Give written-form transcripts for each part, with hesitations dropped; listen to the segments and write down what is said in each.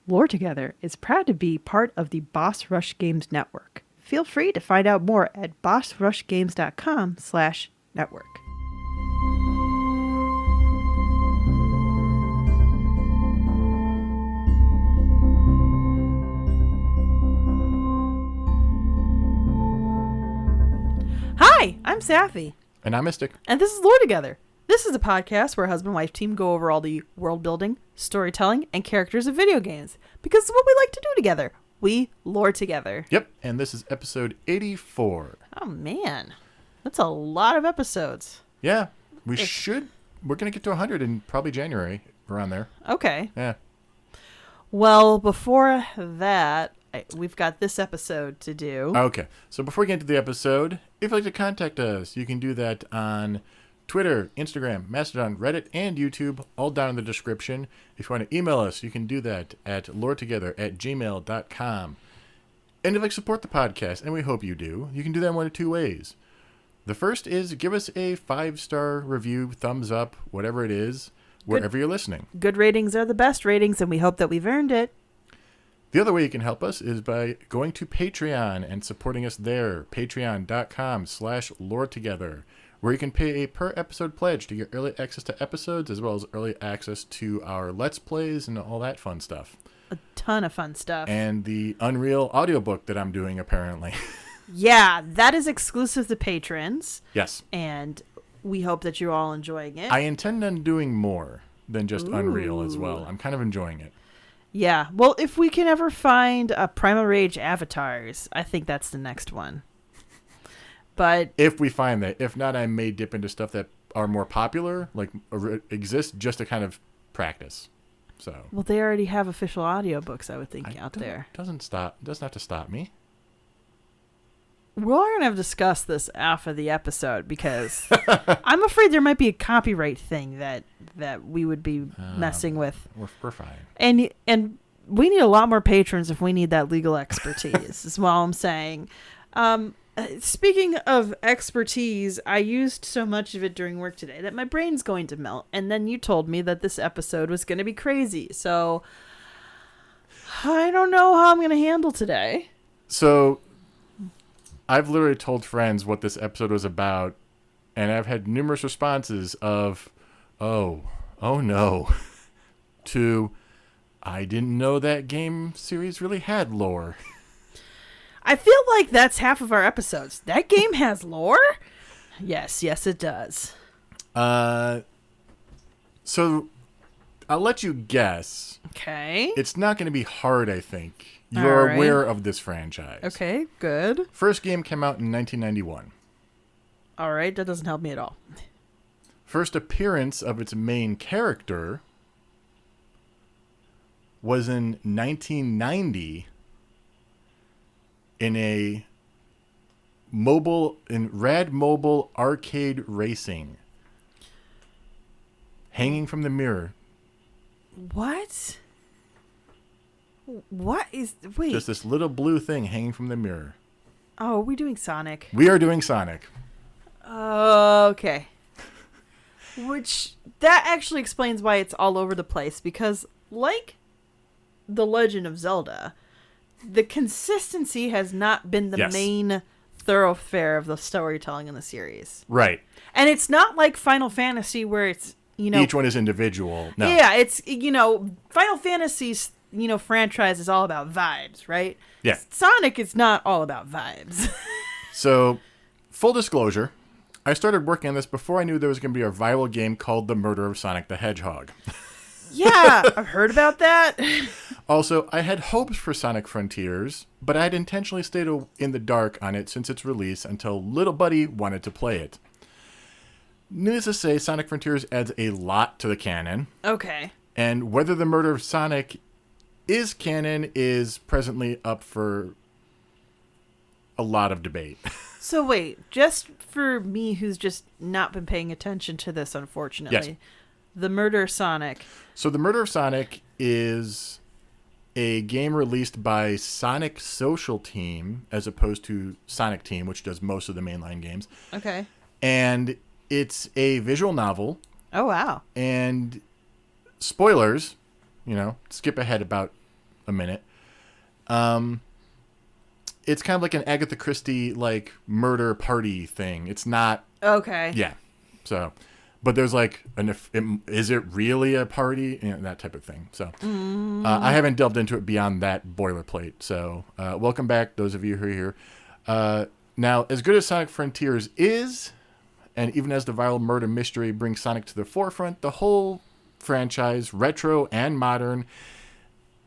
Lore Together is proud to be part of the Boss Rush Games Network. Feel free to find out more at bossrushgames.com/network. Hi, I'm Safi. And I'm Mystic. And this is Lore Together. This is a podcast where a husband and wife team go over all the world building, storytelling, and characters of video games. Because it's what we like to do together. We lore together. Yep, and this is episode 84. Oh, man. That's a lot of episodes. Yeah, we're going to get to 100 in probably January, around there. Okay. Yeah. Well, before that, we've got this episode to do. Okay, so before we get into the episode, if you'd like to contact us, you can do that on Twitter, Instagram, Mastodon, Reddit, and YouTube, all down in the description. If you want to email us, you can do that at loretogether@gmail.com. And if you'd like to support the podcast, and we hope you do, you can do that in one of two ways. The first is give us a 5-star review, thumbs up, whatever it is, wherever you're listening. Good ratings are the best ratings, and we hope that we've earned it. The other way you can help us is by going to Patreon and supporting us there, patreon.com/loretogether, where you can pay a per-episode pledge to get early access to episodes, as well as early access to our Let's Plays and all that fun stuff. A ton of fun stuff. And the Unreal audiobook that I'm doing, apparently. Yeah, that is exclusive to patrons. Yes. And we hope that you're all enjoying it. I intend on doing more than just Unreal as well. I'm kind of enjoying it. Yeah. Well, if we can ever find Primal Rage avatars, I think that's the next one. But if we find that. If not, I may dip into stuff that are more popular, like exist, just to kind of practice. So. Well, they already have official audiobooks, I would think, out there. Doesn't have to stop me. We're going to have to discuss this after the episode because I'm afraid there might be a copyright thing that we would be messing with. We're fine. And we need a lot more patrons if we need that legal expertise, is what I'm saying. Speaking of expertise, I used so much of it during work today that my brain's going to melt. And then you told me that this episode was going to be crazy. So I don't know how I'm going to handle today. So I've literally told friends what this episode was about, and I've had numerous responses of, oh no, to, I didn't know that game series really had lore. I feel like that's half of our episodes. That game has lore? Yes, it does. So I'll let you guess. Okay. It's not going to be hard, I think. You're aware of this franchise. Okay, good. First game came out in 1991. All right, that doesn't help me at all. First appearance of its main character was in 1990 in Rad Mobile Arcade Racing. Hanging from the mirror. What? Wait. Just this little blue thing hanging from the mirror. Oh, are we doing Sonic? We are doing Sonic. Okay. Which, that actually explains why it's all over the place, because like The Legend of Zelda, the consistency has not been the main thoroughfare of the storytelling in the series. Right. And it's not like Final Fantasy where it's, each one is individual. No. Yeah, it's, Final Fantasy's, franchise is all about vibes, right? Yeah. Sonic is not all about vibes. So, full disclosure, I started working on this before I knew there was going to be a viral game called The Murder of Sonic the Hedgehog. Yeah, I've heard about that. Also, I had hopes for Sonic Frontiers, but I had intentionally stayed in the dark on it since its release until little buddy wanted to play it. Needless to say, Sonic Frontiers adds a lot to the canon. Okay. And whether The Murder of Sonic is canon is presently up for a lot of debate. So wait, just for me who's just not been paying attention to this, unfortunately. Yes. The Murder of Sonic. So The Murder of Sonic is a game released by Sonic Social Team as opposed to Sonic Team, which does most of the mainline games. Okay. And it's a visual novel. Oh, wow. And spoilers, skip ahead about a minute. It's kind of like an Agatha Christie like murder party thing. It's not. Okay. Yeah. So, but there's like is it really a party? That type of thing. So, I haven't delved into it beyond that boilerplate. So, welcome back, those of you who are here. Now, as good as Sonic Frontiers is, and even as the viral murder mystery brings Sonic to the forefront, the whole franchise, retro and modern,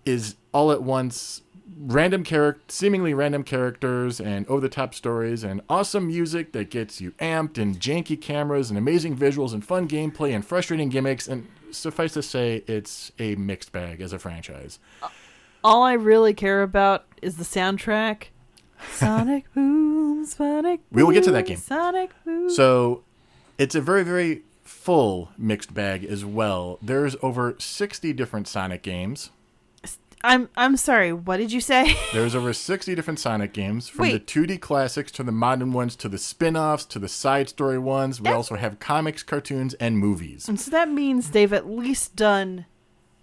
is all at once seemingly random characters and over-the-top stories and awesome music that gets you amped and janky cameras and amazing visuals and fun gameplay and frustrating gimmicks. And suffice to say, it's a mixed bag as a franchise. All I really care about is the soundtrack. Sonic Boom, Sonic Boom. We will get to that game. Sonic Boom. So it's a very, very full mixed bag as well. There's over 60 different Sonic games. I'm sorry, what did you say? There's over 60 different Sonic games, from the 2D classics to the modern ones to the spin-offs to the side story ones. We also have comics, cartoons, and movies. And so that means they've at least done,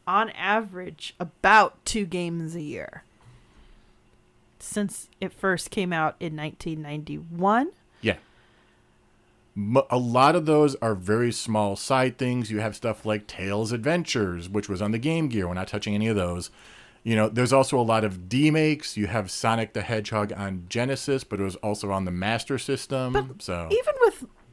on average, about 2 games a year. Since it first came out in 1991. Yeah. A lot of those are very small side things. You have stuff like Tails Adventures, which was on the Game Gear. We're not touching any of those. There's also a lot of D-makes. You have Sonic the Hedgehog on Genesis, but it was also on the Master System. But so even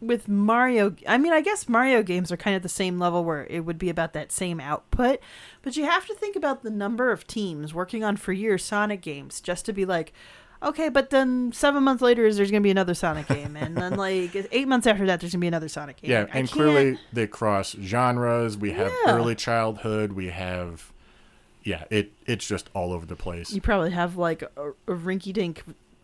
with Mario, I guess Mario games are kind of the same level where it would be about that same output. But you have to think about the number of teams working on for years Sonic games just to be like, okay, but then 7 months later there's going to be another Sonic game. And then 8 months after that there's going to be another Sonic game. Yeah, and clearly they cross genres. We have early childhood. We have... Yeah, it's just all over the place. You probably have a rinky-dink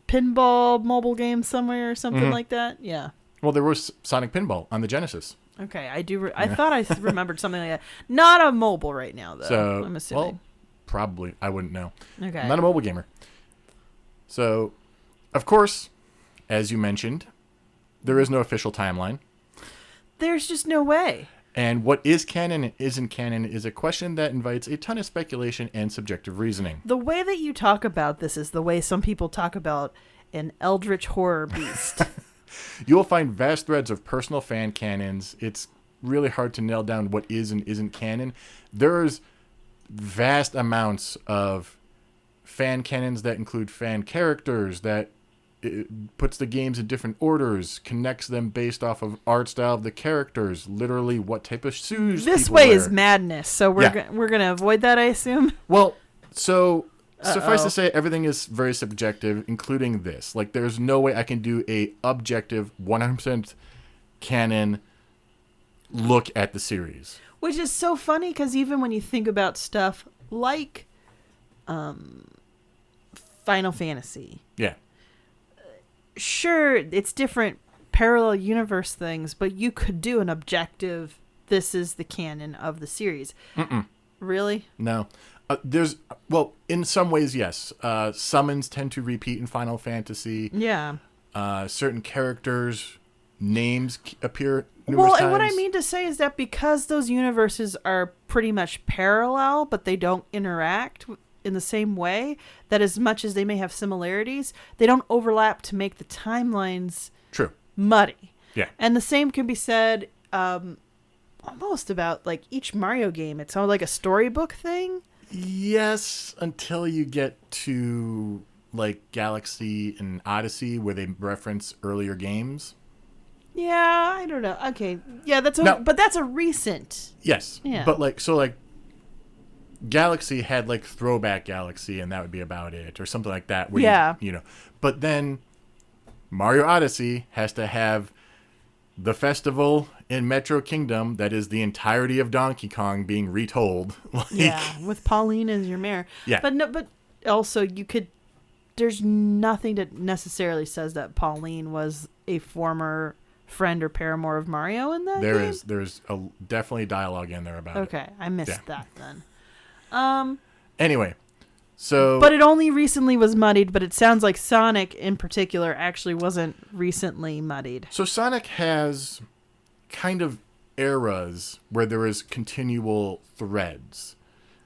pinball mobile game somewhere or something like that. Yeah. Well, there was Sonic Pinball on the Genesis. Okay, I do. I thought I remembered something like that. Not a mobile right now, though. So, I'm assuming. Well, probably. I wouldn't know. Okay. I'm not a mobile gamer. So, of course, as you mentioned, there is no official timeline. There's just no way. And what is canon and isn't canon is a question that invites a ton of speculation and subjective reasoning. The way that you talk about this is the way some people talk about an eldritch horror beast. You will find vast threads of personal fan canons. It's really hard to nail down what is and isn't canon. There's vast amounts of fan canons that include fan characters, that it puts the games in different orders, connects them based off of art style of the characters, literally what type of shoes this people way wear. Is madness, so we're going to avoid that, I assume. Well, so suffice to say, everything is very subjective, including this. Like, there's no way I can do a objective 100% canon look at the series. Which is so funny, because even when you think about stuff like Final Fantasy. Yeah. Sure, it's different parallel universe things, but you could do an objective, this is the canon of the series. Mm-mm. Really? No. In some ways, yes. Summons tend to repeat in Final Fantasy. Yeah. Certain characters' names appear numerous times. And what I mean to say is that because those universes are pretty much parallel, but they don't interact in the same way, that as much as they may have similarities, they don't overlap to make the timelines muddy. Yeah. And the same can be said almost about each Mario game. It's all like a storybook thing. Yes, until you get to Galaxy and Odyssey, where they reference earlier games. Yeah, I don't know. Okay. Yeah, but that's a recent. Yes. Yeah. But Galaxy had Throwback Galaxy, and that would be about it, or something like that. Where but then Mario Odyssey has to have the festival in Metro Kingdom that is the entirety of Donkey Kong being retold. With Pauline as your mayor. Yeah. But also there's nothing that necessarily says that Pauline was a former friend or paramour of Mario in that game? There's definitely dialogue in there about it. Okay, I missed that then. Anyway, so... But it only recently was muddied, but it sounds like Sonic in particular actually wasn't recently muddied. So Sonic has kind of eras where there is continual threads.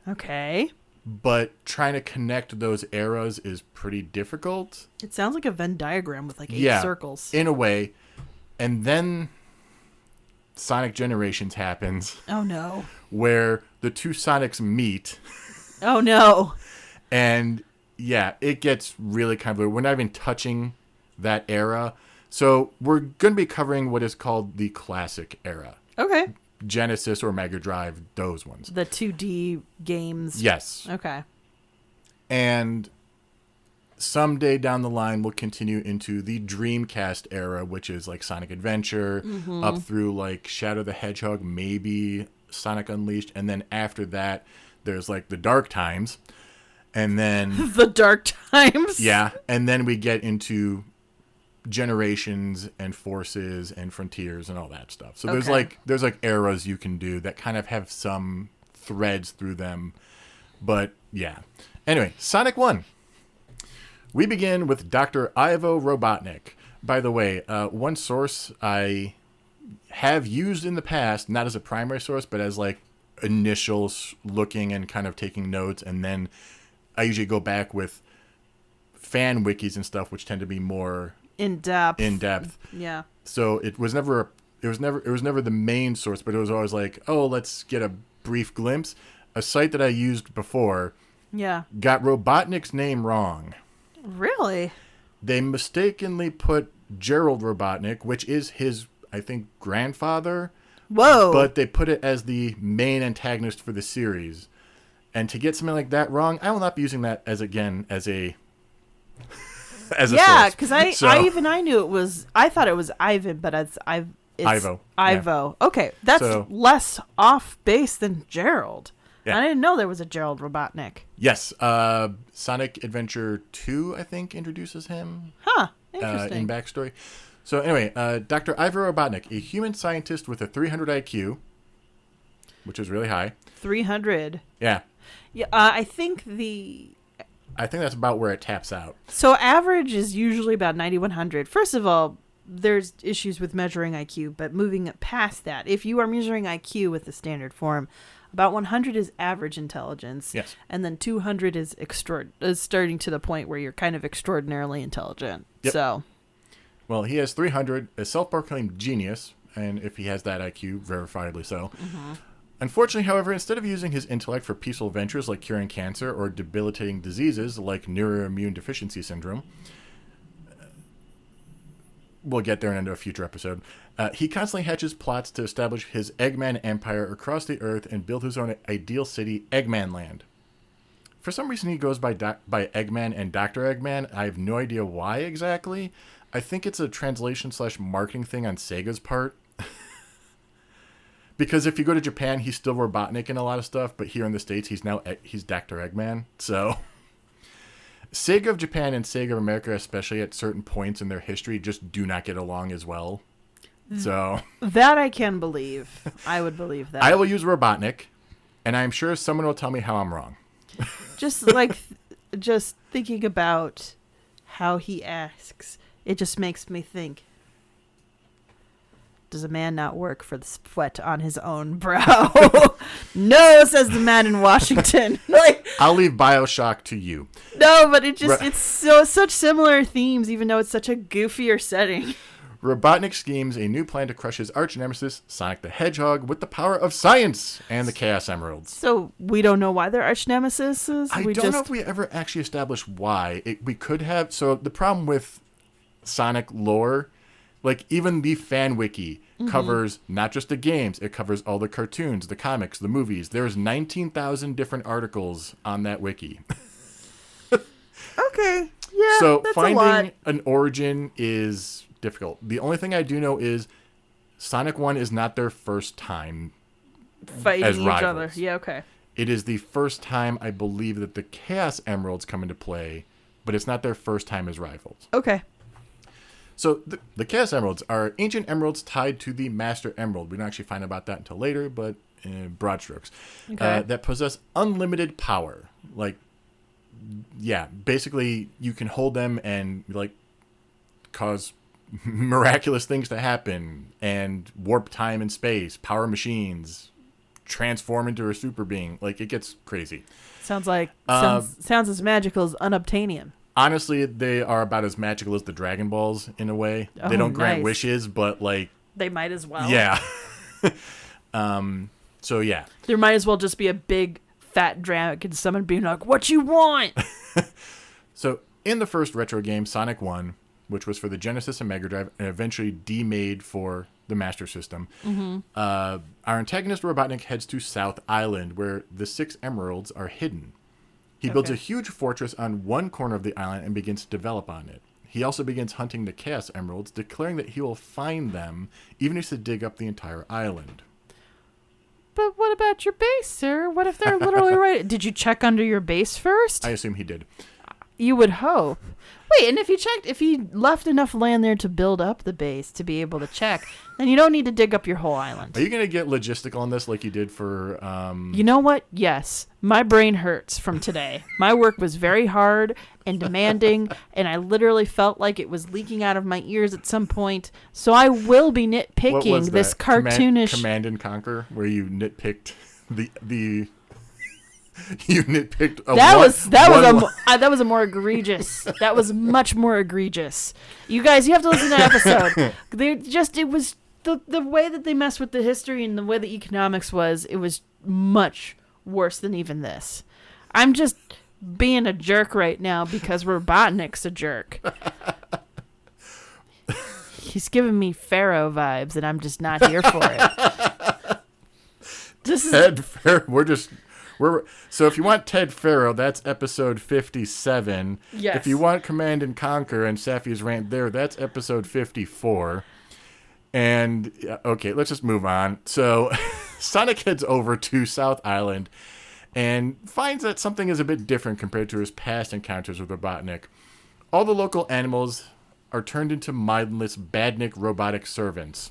Okay. but trying to connect those eras is pretty difficult. It sounds like a Venn diagram with like 8 circles. In a way. And then Sonic Generations happens. Oh, no. Where the two Sonics meet. Oh, no. And, yeah, it gets really convoluted. We're not even touching that era. So we're going to be covering what is called the classic era. Okay. Genesis or Mega Drive, those ones. The 2D games. Yes. Okay. And someday down the line, we'll continue into the Dreamcast era, which is like Sonic Adventure, up through like Shadow the Hedgehog, maybe Sonic Unleashed. And then after that, there's like the Dark Times. And then... the Dark Times? Yeah. And then we get into Generations and Forces and Frontiers and all that stuff. So there's like eras you can do that kind of have some threads through them. But yeah. Anyway, Sonic 1. We begin with Dr. Ivo Robotnik. By the way, one source I have used in the past, not as a primary source, but as like initial looking and kind of taking notes, and then I usually go back with fan wikis and stuff, which tend to be more in depth. Yeah. So it was never the main source, but it was always like, oh, let's get a brief glimpse. A site that I used before got Robotnik's name wrong. Really? They mistakenly put Gerald Robotnik, which is his, I think, grandfather. Whoa. But they put it as the main antagonist for the series. And to get something like that wrong, I will not be using that as a yeah, because I knew it was, I thought it was Ivan, but it's Ivo. Ivo. Yeah. Okay, that's less off base than Gerald. Yeah. I didn't know there was a Gerald Robotnik. Yes, Sonic Adventure 2, I think, introduces him. Huh, interesting. In backstory. So anyway, Dr. Ivo Robotnik, a human scientist with a 300 IQ, which is really high. 300? Yeah. Yeah, I think that's about where it taps out. So average is usually about 9,100. First of all, there's issues with measuring IQ, but moving past that, if you are measuring IQ with the standard form, about 100 is average intelligence. Yes. And then 200 is starting to the point where you're kind of extraordinarily intelligent. Yep. So, well, he has 300, a self-proclaimed genius, and if he has that IQ, verifiably so. Mm-hmm. Unfortunately, however, instead of using his intellect for peaceful ventures like curing cancer or debilitating diseases like neuroimmune deficiency syndrome, we'll get there in a future episode, he constantly hatches plots to establish his Eggman empire across the Earth and build his own ideal city, Eggman Land. For some reason, he goes by Eggman and Dr. Eggman. I have no idea why exactly. I think it's a translation/marketing thing on Sega's part. Because if you go to Japan, he's still Robotnik in a lot of stuff, but here in the States, he's Dr. Eggman. So Sega of Japan and Sega of America, especially at certain points in their history, just do not get along as well. So that I can believe. I would believe that. I will use Robotnik, and I'm sure someone will tell me how I'm wrong. Just thinking about how he asks, it just makes me think, does a man not work for the sweat on his own brow? No, says the man in Washington. I'll leave BioShock to you. No, but it's such similar themes, even though it's such a goofier setting. Robotnik schemes a new plan to crush his arch nemesis, Sonic the Hedgehog, with the power of science and the Chaos Emeralds. So we don't know why they're arch nemesis? I don't know if we ever actually established why. We could have. So the problem with Sonic lore, like even the fan wiki covers not just the games, it covers all the cartoons, the comics, the movies. There's 19,000 different articles on that wiki. Okay. Yeah. So that's finding an origin is difficult. The only thing I do know is Sonic 1 is not their first time fighting as each rivals. other. Yeah, okay. It is the first time I believe that the Chaos Emeralds come into play, but it's not their first time as rivals. Okay. So the Chaos Emeralds are ancient emeralds tied to the Master Emerald. We don't actually find out about that until later, but broad strokes. Okay. That possess unlimited power. Like, yeah, basically you can hold them and like cause miraculous things to happen and warp time and space, power machines, transform into a super being. Like, it gets crazy. Sounds as magical as unobtainium. Honestly, they are about as magical as the Dragon Balls in a way. They don't grant wishes, but like they might as well. Yeah. So yeah. There might as well just be a big fat dragon summon being like, "What you want?" So in the first retro game, Sonic 1, which was for the Genesis and Mega Drive, and eventually demade for the Master System, our antagonist Robotnik heads to South Island, where the 6 emeralds are hidden. He builds a huge fortress on one corner of the island and begins to develop on it. He also begins hunting the Chaos Emeralds, declaring that he will find them, even if he has to dig up the entire island. But what about your base, sir? What if they're literally right? Did you check under your base first? I assume he did. You would hope. Wait, and if he left enough land there to build up the base to be able to check, then you don't need to dig up your whole island. Are you going to get logistical on this like you did for... You know what? Yes. My brain hurts from today. My work was very hard and demanding, and I literally felt like it was leaking out of my ears at some point, so I will be nitpicking this cartoonish... Command and Conquer, where you nitpicked the You nitpicked that was a more egregious. That was much more egregious. You guys, you have to listen to that episode. It was the way that they messed with the history and the way the economics was. It was much worse than even this. I'm just being a jerk right now because Robotnik's a jerk. He's giving me Pharaoh vibes, and I'm just not here for it. So if you want Ted Pharaoh, that's episode 57. Yes. If you want Command and Conquer and Safi's rant there, that's episode 54. And okay, let's just move on. So Sonic heads over to South Island and finds that something is a bit different compared to his past encounters with Robotnik. All the local animals are turned into mindless badnik robotic servants.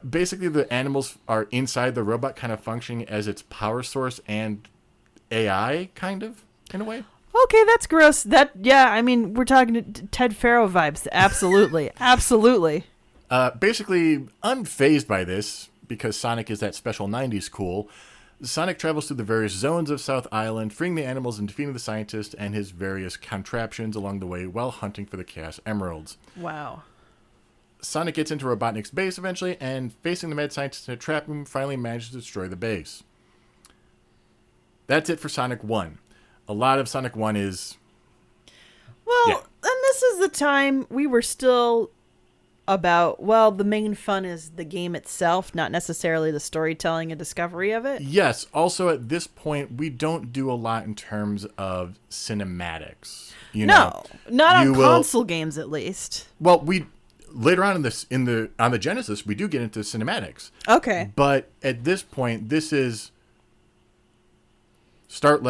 Basically, the animals are inside the robot, kind of functioning as its power source and AI, kind of, in a way. Okay, that's gross. I mean, we're talking Ted Pharaoh vibes. Absolutely. Absolutely. Basically, unfazed by this, because Sonic is that special 90s cool, Sonic travels through the various zones of South Island, freeing the animals and defeating the scientist and his various contraptions along the way while hunting for the Chaos Emeralds. Wow. Sonic gets into Robotnik's base eventually, and facing the mad scientist in a trap room, finally manages to destroy the base. That's it for Sonic 1. A lot of Sonic 1 is... Well, and this is the time we were still about, the main fun is the game itself, not necessarily the storytelling and discovery of it. Yes. Also, at this point, we don't do a lot in terms of cinematics. Not on console games, at least. Well, later on on the Genesis, we do get into cinematics. Okay. But at this point, this is start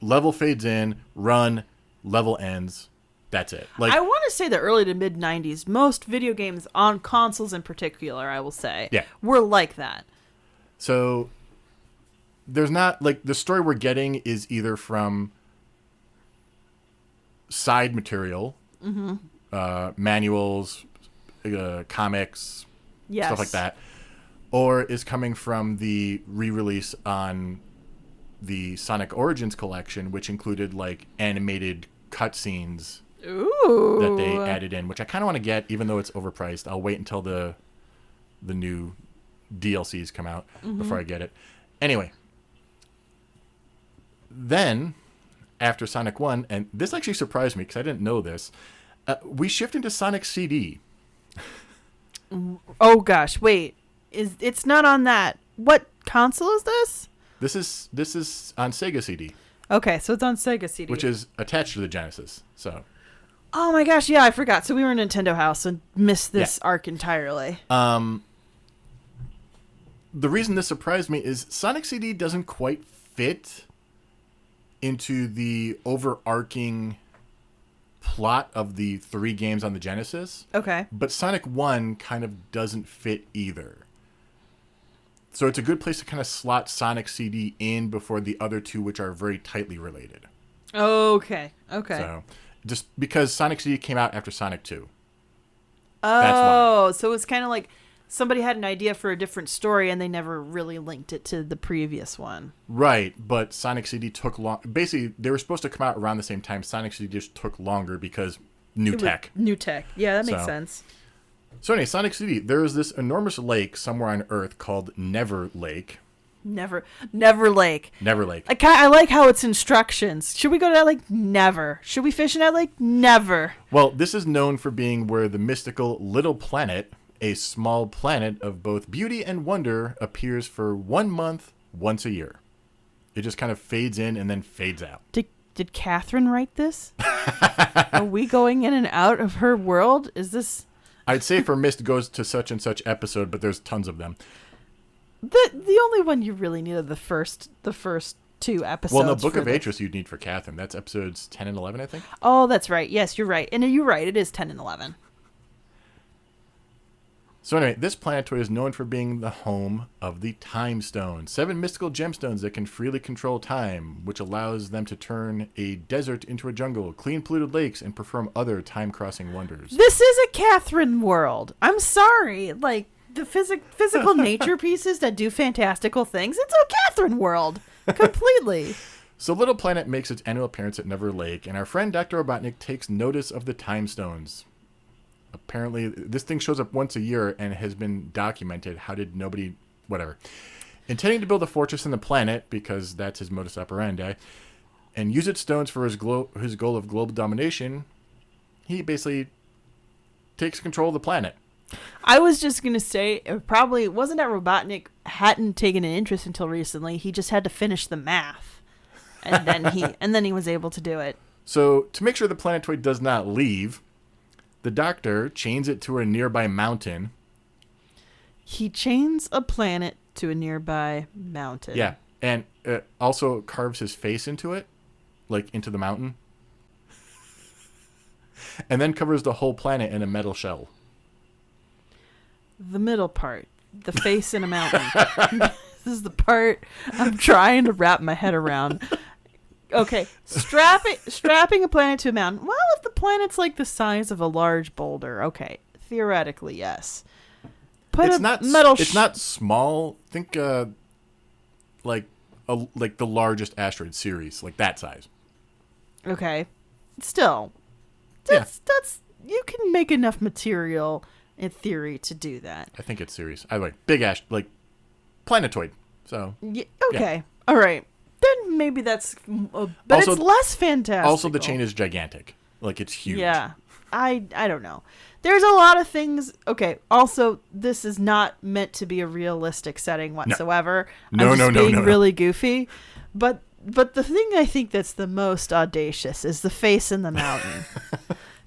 level fades in, run, level ends. That's it. I want to say the early to mid 90s, most video games on consoles in particular, I will say, were like that. So there's not the story we're getting is either from side material, manuals, comics, stuff like that, or is coming from the re-release on the Sonic Origins collection, which included animated cutscenes that they added in, which I kind of want to get, even though it's overpriced. I'll wait until the new DLCs come out before I get it. Anyway, then after Sonic 1, and this actually surprised me because I didn't know this, we shift into Sonic CD. Oh gosh, wait. It's not on that. What console is this? This is on Sega CD. Okay, so it's on Sega CD. Which is attached to the Genesis. So. Oh my gosh, yeah, I forgot. So we were in Nintendo House and missed this arc entirely. The reason this surprised me is Sonic CD doesn't quite fit into the overarching plot of the 3 games on the Genesis. Okay. But Sonic 1 kind of doesn't fit either. So it's a good place to kind of slot Sonic CD in before the other 2, which are very tightly related. Okay. So just because Sonic CD came out after Sonic 2. Oh, so it's kind of like somebody had an idea for a different story and they never really linked it to the previous one. Right, but Sonic CD took long. Basically, they were supposed to come out around the same time. Sonic CD just took longer because new tech. New tech. Yeah, that makes sense. So anyway, Sonic CD, there is this enormous lake somewhere on Earth called Never Lake. Never Lake. Never Lake. I like how it's instructions. Should we go to that lake? Never. Should we fish in that lake? Never. Well, this is known for being where the mystical Little Planet, a small planet of both beauty and wonder, appears for 1 month once a year. It just kind of fades in and then fades out. Did Catherine write this? Are we going in and out of her world? Is this... I'd say for Mist goes to such and such episode, but there's tons of them. The only one you really need are the first 2 episodes. Well, no, Book of Atris you'd need for Catherine. That's episodes 10 and 11, I think. Oh, that's right. Yes, you're right. And you're right. It is 10 and 11. So anyway, this planetoid is known for being the home of the Time Stone, 7 mystical gemstones that can freely control time, which allows them to turn a desert into a jungle, clean polluted lakes, and perform other time-crossing wonders. This is a Catherine world. I'm sorry. Like, the physical nature pieces that do fantastical things, it's a Catherine world. Completely. So Little Planet makes its annual appearance at Never Lake, and our friend Dr. Robotnik takes notice of the Time Stones. Apparently, this thing shows up once a year and has been documented. How did nobody... Whatever. Intending to build a fortress in the planet, because that's his modus operandi, and use its stones for his goal of global domination, he basically takes control of the planet. I was just going to say, it probably wasn't that Robotnik hadn't taken an interest until recently. He just had to finish the math. And then he was able to do it. So, to make sure the planetoid does not leave... The Doctor chains it to a nearby mountain. He chains a planet to a nearby mountain. Yeah, and also carves his face into it, like into the mountain. And then covers the whole planet in a metal shell. The middle part, the face in a mountain. This is the part I'm trying to wrap my head around. Okay, strapping a planet to a mountain. Well, if the planet's like the size of a large boulder, okay, theoretically, yes. It's not small. Think like the largest asteroid series, like that size. Okay, still, that's you can make enough material in theory to do that. I think it's series. I like big like planetoid. So yeah, okay, yeah. All right. Then maybe that's... But also, it's less fantastic. Also, the chain is gigantic. Like, it's huge. Yeah. I don't know. There's a lot of things... Okay, also, this is not meant to be a realistic setting whatsoever. No. I'm just being really goofy. But the thing I think that's the most audacious is the face in the mountain.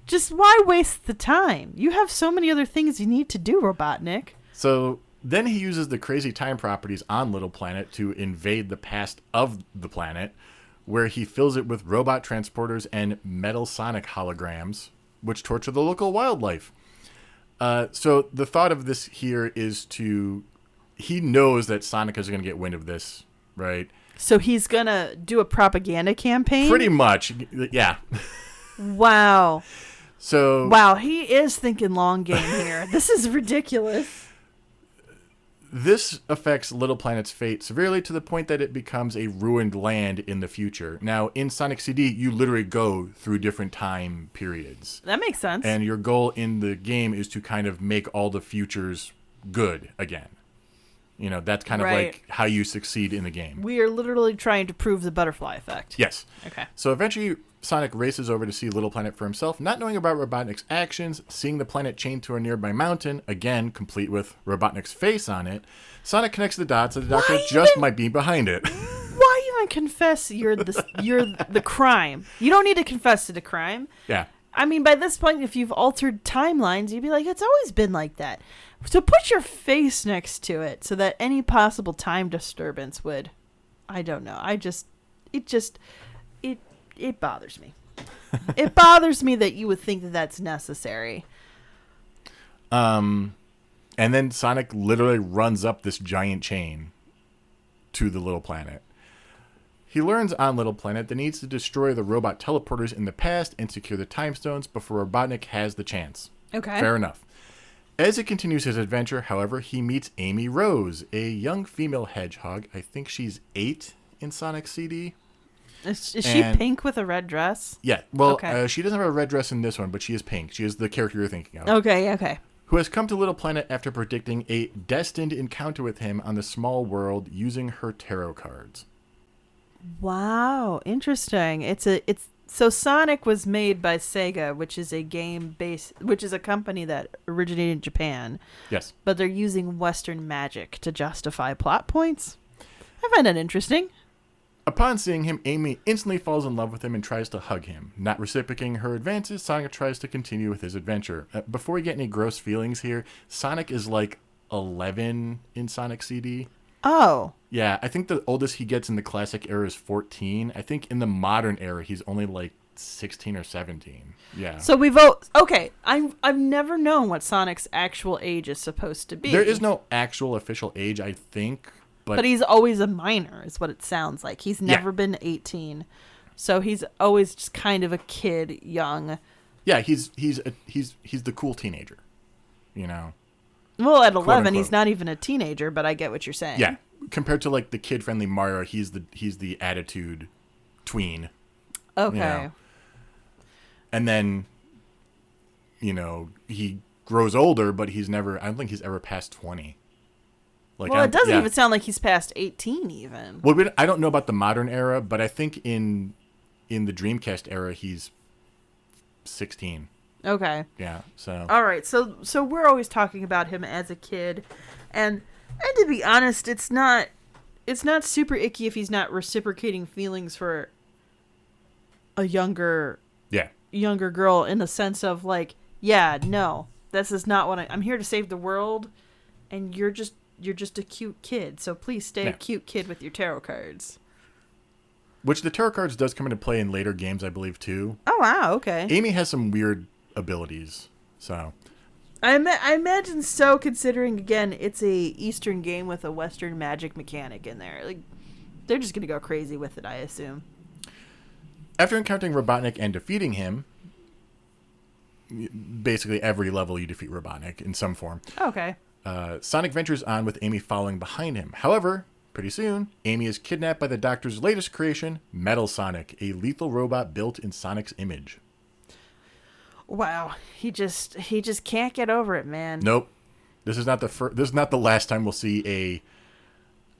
Just why waste the time? You have so many other things you need to do, Robotnik. So... Then he uses the crazy time properties on Little Planet to invade the past of the planet, where he fills it with robot transporters and metal Sonic holograms, which torture the local wildlife. So the thought of this here is he knows that Sonic is going to get wind of this, right? So he's going to do a propaganda campaign? Pretty much, yeah. Wow. Wow, he is thinking long game here. This is ridiculous. This affects Little Planet's fate severely to the point that it becomes a ruined land in the future. Now, in Sonic CD, you literally go through different time periods. That makes sense. And your goal in the game is to kind of make all the futures good again. You know, that's kind of like how you succeed in the game. We are literally trying to prove the butterfly effect. Yes. Okay. So eventually, Sonic races over to see Little Planet for himself, not knowing about Robotnik's actions, seeing the planet chained to a nearby mountain, again, complete with Robotnik's face on it. Sonic connects the dots that the Doctor just might be behind it. Why even confess you're the crime? You don't need to confess to the crime. Yeah. I mean, by this point, if you've altered timelines, you'd be like, it's always been like that. So put your face next to it so that any possible time disturbance would, I don't know. It bothers me. It bothers me that you would think that that's necessary. And then Sonic literally runs up this giant chain to the Little Planet. He learns on Little Planet that he needs to destroy the robot teleporters in the past and secure the time stones before Robotnik has the chance. Okay. Fair enough. As he continues his adventure, however, he meets Amy Rose, a young female hedgehog. I think she's 8 in Sonic CD. Is she pink with a red dress? Yeah. Well, Okay. she doesn't have a red dress in this one, but she is pink. She is the character you're thinking of. Okay. Who has come to Little Planet after predicting a destined encounter with him on the small world using her tarot cards. Wow, interesting. So Sonic was made by Sega, which is a company that originated in Japan. Yes. But they're using Western magic to justify plot points. I find that interesting. Upon seeing him, Amy instantly falls in love with him and tries to hug him. Not reciprocating her advances, Sonic tries to continue with his adventure. Before we get any gross feelings here, Sonic is like 11 in Sonic CD. Oh. Yeah, I think the oldest he gets in the classic era is 14. I think in the modern era, he's only like 16 or 17. Yeah. So okay, I've never known what Sonic's actual age is supposed to be. There is no actual official age, I think. But he's always a minor, is what it sounds like. He's never been 18. So he's always just kind of a kid, young. Yeah, he's the cool teenager, you know. Well, at 11, unquote. he's not even a teenager, but I get what you're saying. Yeah, compared to like the kid-friendly Mario, he's the attitude tween. Okay. You know? And then, you know, he grows older, but I don't think he's ever past 20. Like, well, it doesn't even sound like he's past 18 even. Well, I don't know about the modern era, but I think in the Dreamcast era, he's 16. Okay. Yeah, so. All right, so we're always talking about him as a kid, and to be honest, it's not super icky if he's not reciprocating feelings for a younger girl, in the sense of like, yeah, no, this is not what I'm here to save the world, and you're just a cute kid, so please stay a cute kid with your tarot cards. Which the tarot cards does come into play in later games, I believe, too. Oh, wow, okay. Amy has some weird abilities, so. I imagine so, considering, again, it's a Eastern game with a Western magic mechanic in there. Like, they're just going to go crazy with it, I assume. After encountering Robotnik and defeating him, basically every level you defeat Robotnik in some form. Okay. Sonic ventures on with Amy following behind him. However, pretty soon, Amy is kidnapped by the Doctor's latest creation, Metal Sonic, a lethal robot built in Sonic's image. Wow, he just can't get over it, man. Nope. This is not the last time we'll see a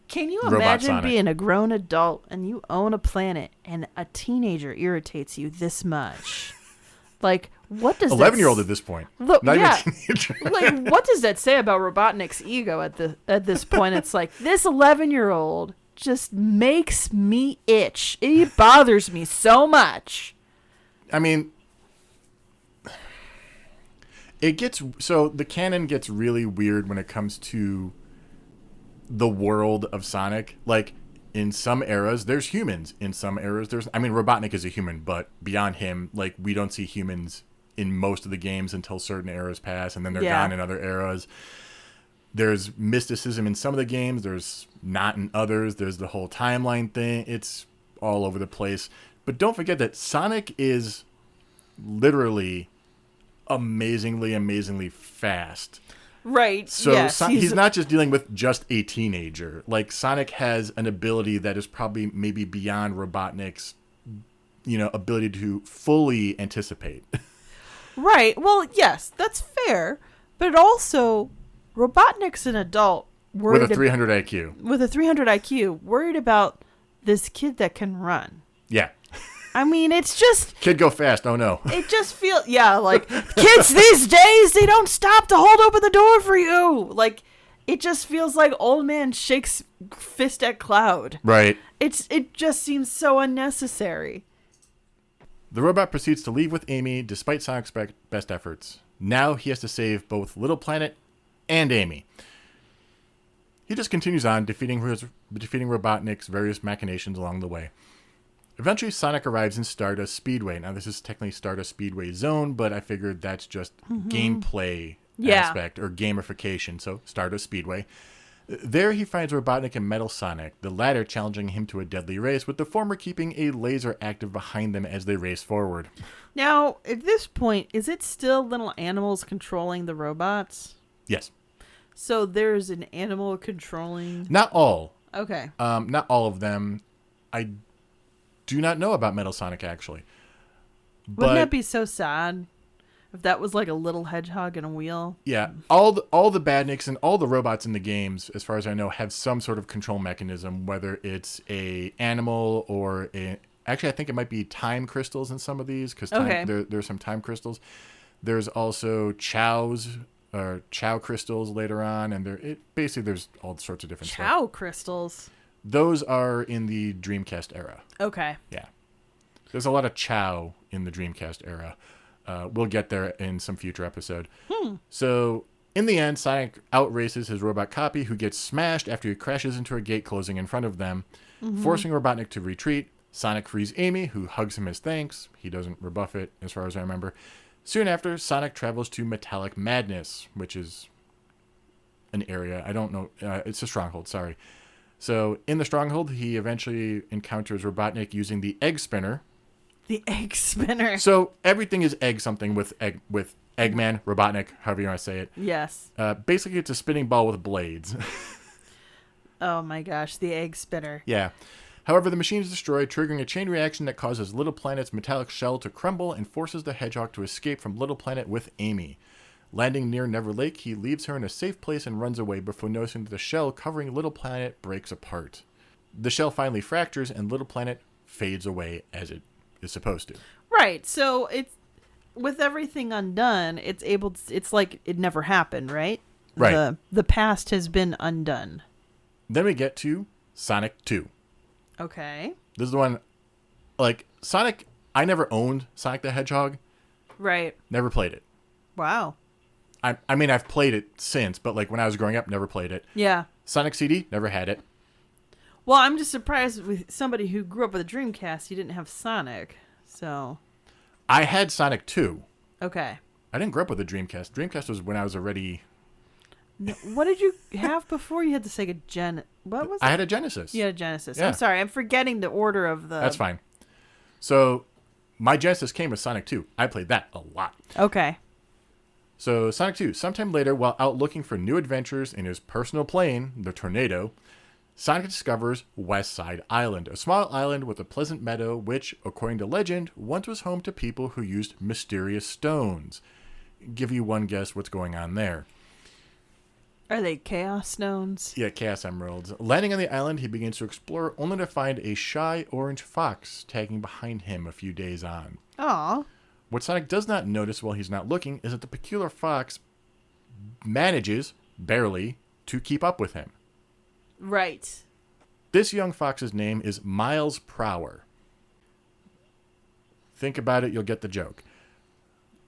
Can you Robot imagine Sonic. being a grown adult and you own a planet and a teenager irritates you this much? Like, what does 11-year-old at this point? Look, Not yeah. even a teenager. Like, what does that say about Robotnik's ego at this point? It's like, this 11-year-old just makes me itch. It bothers me so much. I mean, the canon gets really weird when it comes to the world of Sonic. Like, in some eras, there's humans. In some eras, Robotnik is a human, but beyond him, like, we don't see humans in most of the games until certain eras pass, and then they're gone in other eras. There's mysticism in some of the games. There's not in others. There's the whole timeline thing. It's all over the place. But don't forget that Sonic is literally amazingly fast. Right. So yes, he's not just dealing with just a teenager. Like, Sonic has an ability that is probably maybe beyond Robotnik's, ability to fully anticipate. Right. Well, yes, that's fair. But also, Robotnik's an adult With a 300 IQ. With a 300 IQ, worried about this kid that can run. Yeah. I mean, it's just... Kid go fast, oh no. It just feels... Yeah, like, kids these days, they don't stop to hold open the door for you. Like, it just feels like old man shakes fist at cloud. Right. It just seems so unnecessary. The robot proceeds to leave with Amy despite Sonic's best efforts. Now he has to save both Little Planet and Amy. He just continues on, defeating Robotnik's various machinations along the way. Eventually, Sonic arrives in Stardust Speedway. Now, this is technically Stardust Speedway Zone, but I figured that's just gameplay aspect or gamification, so Stardust Speedway. There he finds Robotnik and Metal Sonic, the latter challenging him to a deadly race, with the former keeping a laser active behind them as they race forward. Now, at this point, is it still little animals controlling the robots? Yes. So there's an animal controlling. Not all. Okay. Not all of them. I do not know about Metal Sonic, actually. Wouldn't that be so sad if that was like a little hedgehog in a wheel? Yeah, all the badniks and all the robots in the games, as far as I know, have some sort of control mechanism, whether it's a animal or a... Actually, I think it might be time crystals in some of these, because there's some time crystals. There's also chows, or chow crystals later on, and basically there's all sorts of different stuff. Chow crystals? Those are in the Dreamcast era. Okay. Yeah. There's a lot of chow in the Dreamcast era. We'll get there in some future episode. So, in the end, Sonic outraces his robot copy, who gets smashed after he crashes into a gate closing in front of them, forcing Robotnik to retreat. Sonic frees Amy, who hugs him as thanks. He doesn't rebuff it, as far as I remember. Soon after, Sonic travels to Metallic Madness, which is an area. I don't know. It's a stronghold, sorry. So, in the stronghold, he eventually encounters Robotnik using the egg spinner. The egg spinner. So, everything is egg something with Eggman, Robotnik, however you want to say it. Yes. Basically, it's a spinning ball with blades. Oh my gosh, the egg spinner. Yeah. However, the machine is destroyed, triggering a chain reaction that causes Little Planet's metallic shell to crumble and forces the Hedgehog to escape from Little Planet with Amy. Landing near Never Lake, he leaves her in a safe place and runs away before noticing that the shell covering Little Planet breaks apart. The shell finally fractures and Little Planet fades away as it is supposed to. Right. So it's with everything undone, it's like it never happened, right? Right. The past has been undone. Then we get to Sonic 2. Okay. This is the one, like, Sonic, I never owned Sonic the Hedgehog. Right. Never played it. Wow. I mean, I've played it since, but, like, when I was growing up, never played it. Yeah. Sonic CD, never had it. Well, I'm just surprised with somebody who grew up with a Dreamcast, you didn't have Sonic. So. I had Sonic 2. Okay. I didn't grow up with a Dreamcast. Dreamcast was when I was already... No, what did you have before you had the Sega What was it? I had a Genesis. You had a Genesis. Yeah. I'm sorry. I'm forgetting the order of the... That's fine. So, my Genesis came with Sonic 2. I played that a lot. Okay. So, Sonic 2. Sometime later, while out looking for new adventures in his personal plane, the Tornado, Sonic discovers West Side Island, a small island with a pleasant meadow which, according to legend, once was home to people who used mysterious stones. Give you one guess what's going on there. Are they Chaos Stones? Yeah, Chaos Emeralds. Landing on the island, he begins to explore, only to find a shy orange fox tagging behind him a few days on. Aw. What Sonic does not notice while he's not looking is that the peculiar fox manages, barely, to keep up with him. Right. This young fox's name is Miles Prower. Think about it, you'll get the joke.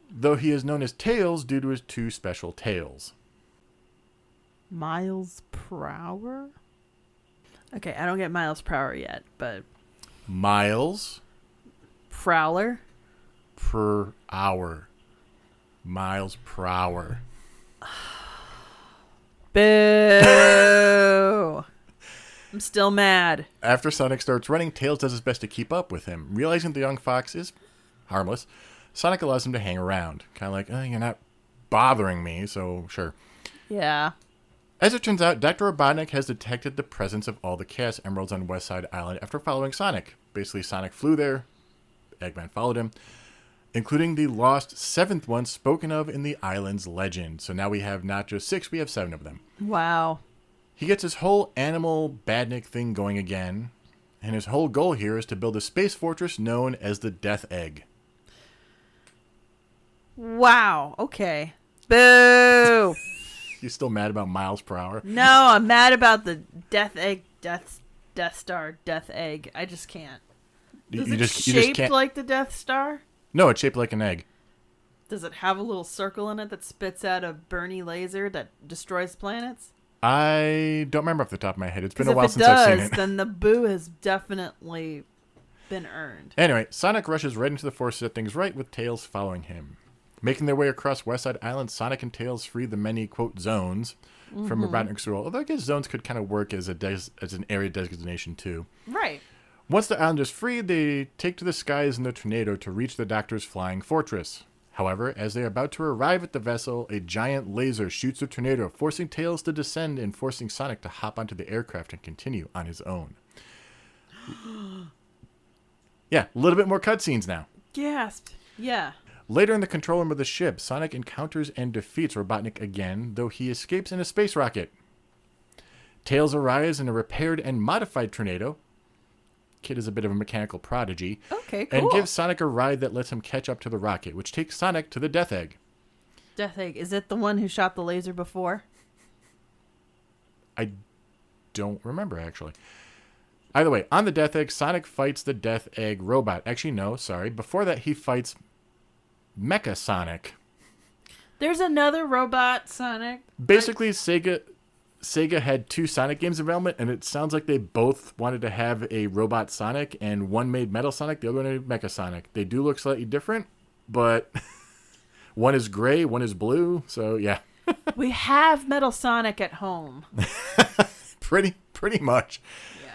Though he is known as Tails due to his two special tails. Miles Prower? Okay, I don't get Miles Prower yet, but... Miles Prowler? per hour. Miles per hour. Boo! I'm still mad. After Sonic starts running, Tails does his best to keep up with him. Realizing the young fox is harmless, Sonic allows him to hang around. Kind of like, you're not bothering me, so sure. Yeah. As it turns out, Dr. Robotnik has detected the presence of all the Chaos Emeralds on West Side Island after following Sonic. Basically, Sonic flew there, Eggman followed him, including the lost 7th one spoken of in the island's legend. So now we have not just 6, we have 7 of them. Wow. He gets his whole animal badnik thing going again, and his whole goal here is to build a space fortress known as the Death Egg. Wow. Okay. Boo! You still mad about miles per hour? No, I'm mad about the Death Egg, Death Star, Death Egg. I just can't. Is it shaped like the Death Star? No, it's shaped like an egg. Does it have a little circle in it that spits out a Bernie laser that destroys planets? I don't remember off the top of my head. It's been a while since I've seen it. Then the boo has definitely been earned. Anyway, Sonic rushes right into the forest to set things right with Tails following him. Making their way across West Side Island, Sonic and Tails free the many, quote, zones from Robotnik's rule. Although I guess zones could kind of work as an area designation too. Right. Once the island is free, they take to the skies in the tornado to reach the Doctor's flying fortress. However, as they are about to arrive at the vessel, a giant laser shoots the tornado, forcing Tails to descend and forcing Sonic to hop onto the aircraft and continue on his own. Yeah, a little bit more cutscenes now. Gasp. Yeah. Later in the control room of the ship, Sonic encounters and defeats Robotnik again, though he escapes in a space rocket. Tails arrives in a repaired and modified tornado. Kid is a bit of a mechanical prodigy. Okay, cool. And gives Sonic a ride that lets him catch up to the rocket, which takes Sonic to the Death Egg. Death Egg. Is it the one who shot the laser before? I don't remember, actually. Either way, on the Death Egg, Sonic fights the Death Egg robot. Actually, no, sorry. Before that, he fights Mecha Sonic. There's another robot Sonic. Basically, Sega had 2 Sonic games in development, and it sounds like they both wanted to have a robot Sonic, and one made Metal Sonic, the other one made Mecha Sonic. They do look slightly different, but one is gray, one is blue, so yeah. We have Metal Sonic at home. Pretty much. Yeah.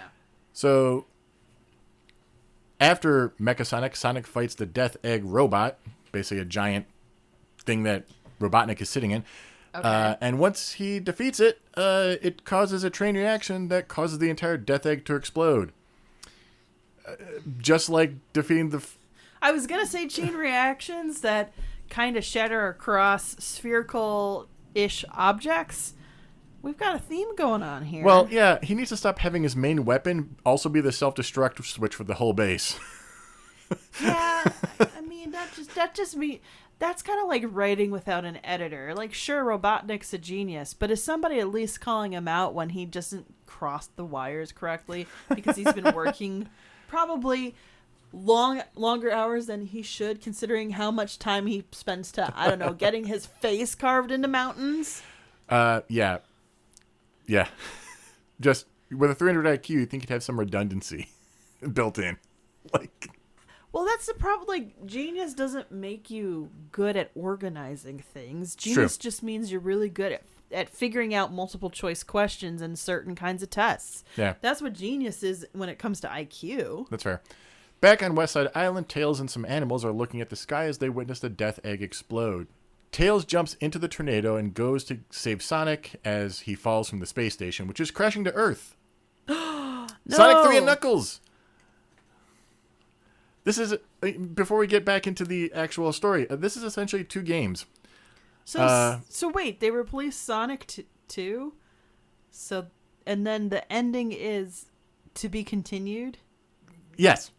So, after Mecha Sonic, Sonic fights the Death Egg robot, basically a giant thing that Robotnik is sitting in. Okay. And once he defeats it, it causes a chain reaction that causes the entire Death Egg to explode. Just like defeating the... I was going to say chain reactions that kind of shatter across spherical-ish objects. We've got a theme going on here. Well, yeah, he needs to stop having his main weapon also be the self-destruct switch for the whole base. Yeah, I mean, that's kind of like writing without an editor. Like, sure, Robotnik's a genius, but is somebody at least calling him out when he doesn't cross the wires correctly because he's been working probably longer hours than he should, considering how much time he spends I don't know, getting his face carved into mountains? Yeah. Just with a 300 IQ, you think you'd have some redundancy built in. Like... Well, that's the problem. Like, genius doesn't make you good at organizing things. Genius just means you're really good at figuring out multiple choice questions in certain kinds of tests. Yeah. That's what genius is when it comes to IQ. That's fair. Back on West Side Island, Tails and some animals are looking at the sky as they witness the Death Egg explode. Tails jumps into the tornado and goes to save Sonic as he falls from the space station, which is crashing to Earth. No! Sonic 3 and Knuckles! This is, before we get back into the actual story, this is essentially 2 games. So wait, they replaced Sonic 2? So, and then the ending is to be continued? Yes.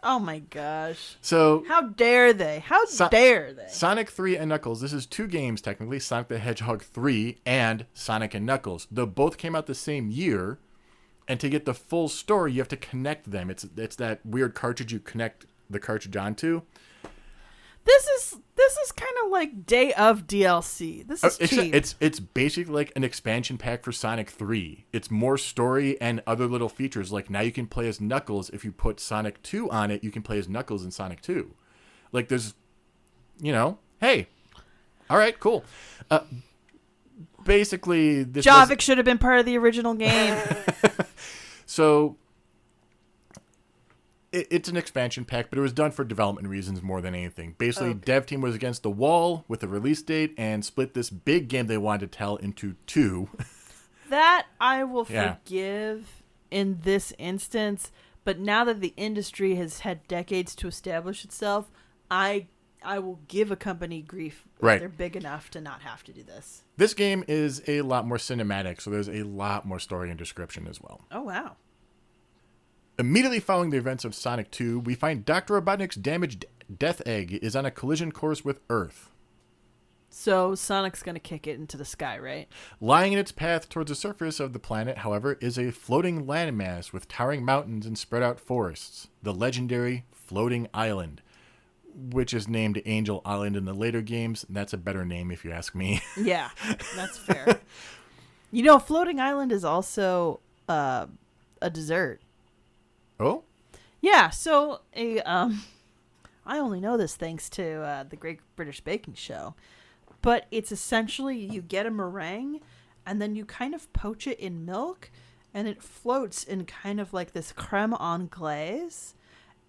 Oh my gosh. So how dare they? How dare they? Sonic 3 and Knuckles, this is 2 games technically, Sonic the Hedgehog 3 and Sonic and Knuckles. They both came out the same year, and to get the full story, you have to connect them. It's that weird cartridge you connect the cartridge onto. This is kind of like day of DLC. This is cheap. It's basically like an expansion pack for Sonic 3. It's more story and other little features. Like now you can play as Knuckles. If you put Sonic 2 on it, you can play as Knuckles in Sonic 2. Like there's, hey, all right, cool. Basically, this Javik should have been part of the original game. So it's an expansion pack, but it was done for development reasons more than anything. Basically, Dev team was against the wall with a release date and split this big game they wanted to tell into 2. That I will forgive in this instance, but now that the industry has had decades to establish itself, I will give a company grief if they're big enough to not have to do this. This game is a lot more cinematic, so there's a lot more story and description as well. Oh, wow. Immediately following the events of Sonic 2, we find Dr. Robotnik's damaged Death Egg is on a collision course with Earth. So Sonic's going to kick it into the sky, right? Lying in its path towards the surface of the planet, however, is a floating landmass with towering mountains and spread out forests. The legendary Floating Island, which is named Angel Island in the later games. That's a better name if you ask me. Yeah, that's fair. Floating Island is also a dessert. Oh? Yeah, so I only know this thanks to the Great British Baking Show, but it's essentially you get a meringue and then you kind of poach it in milk and it floats in kind of like this creme anglaise.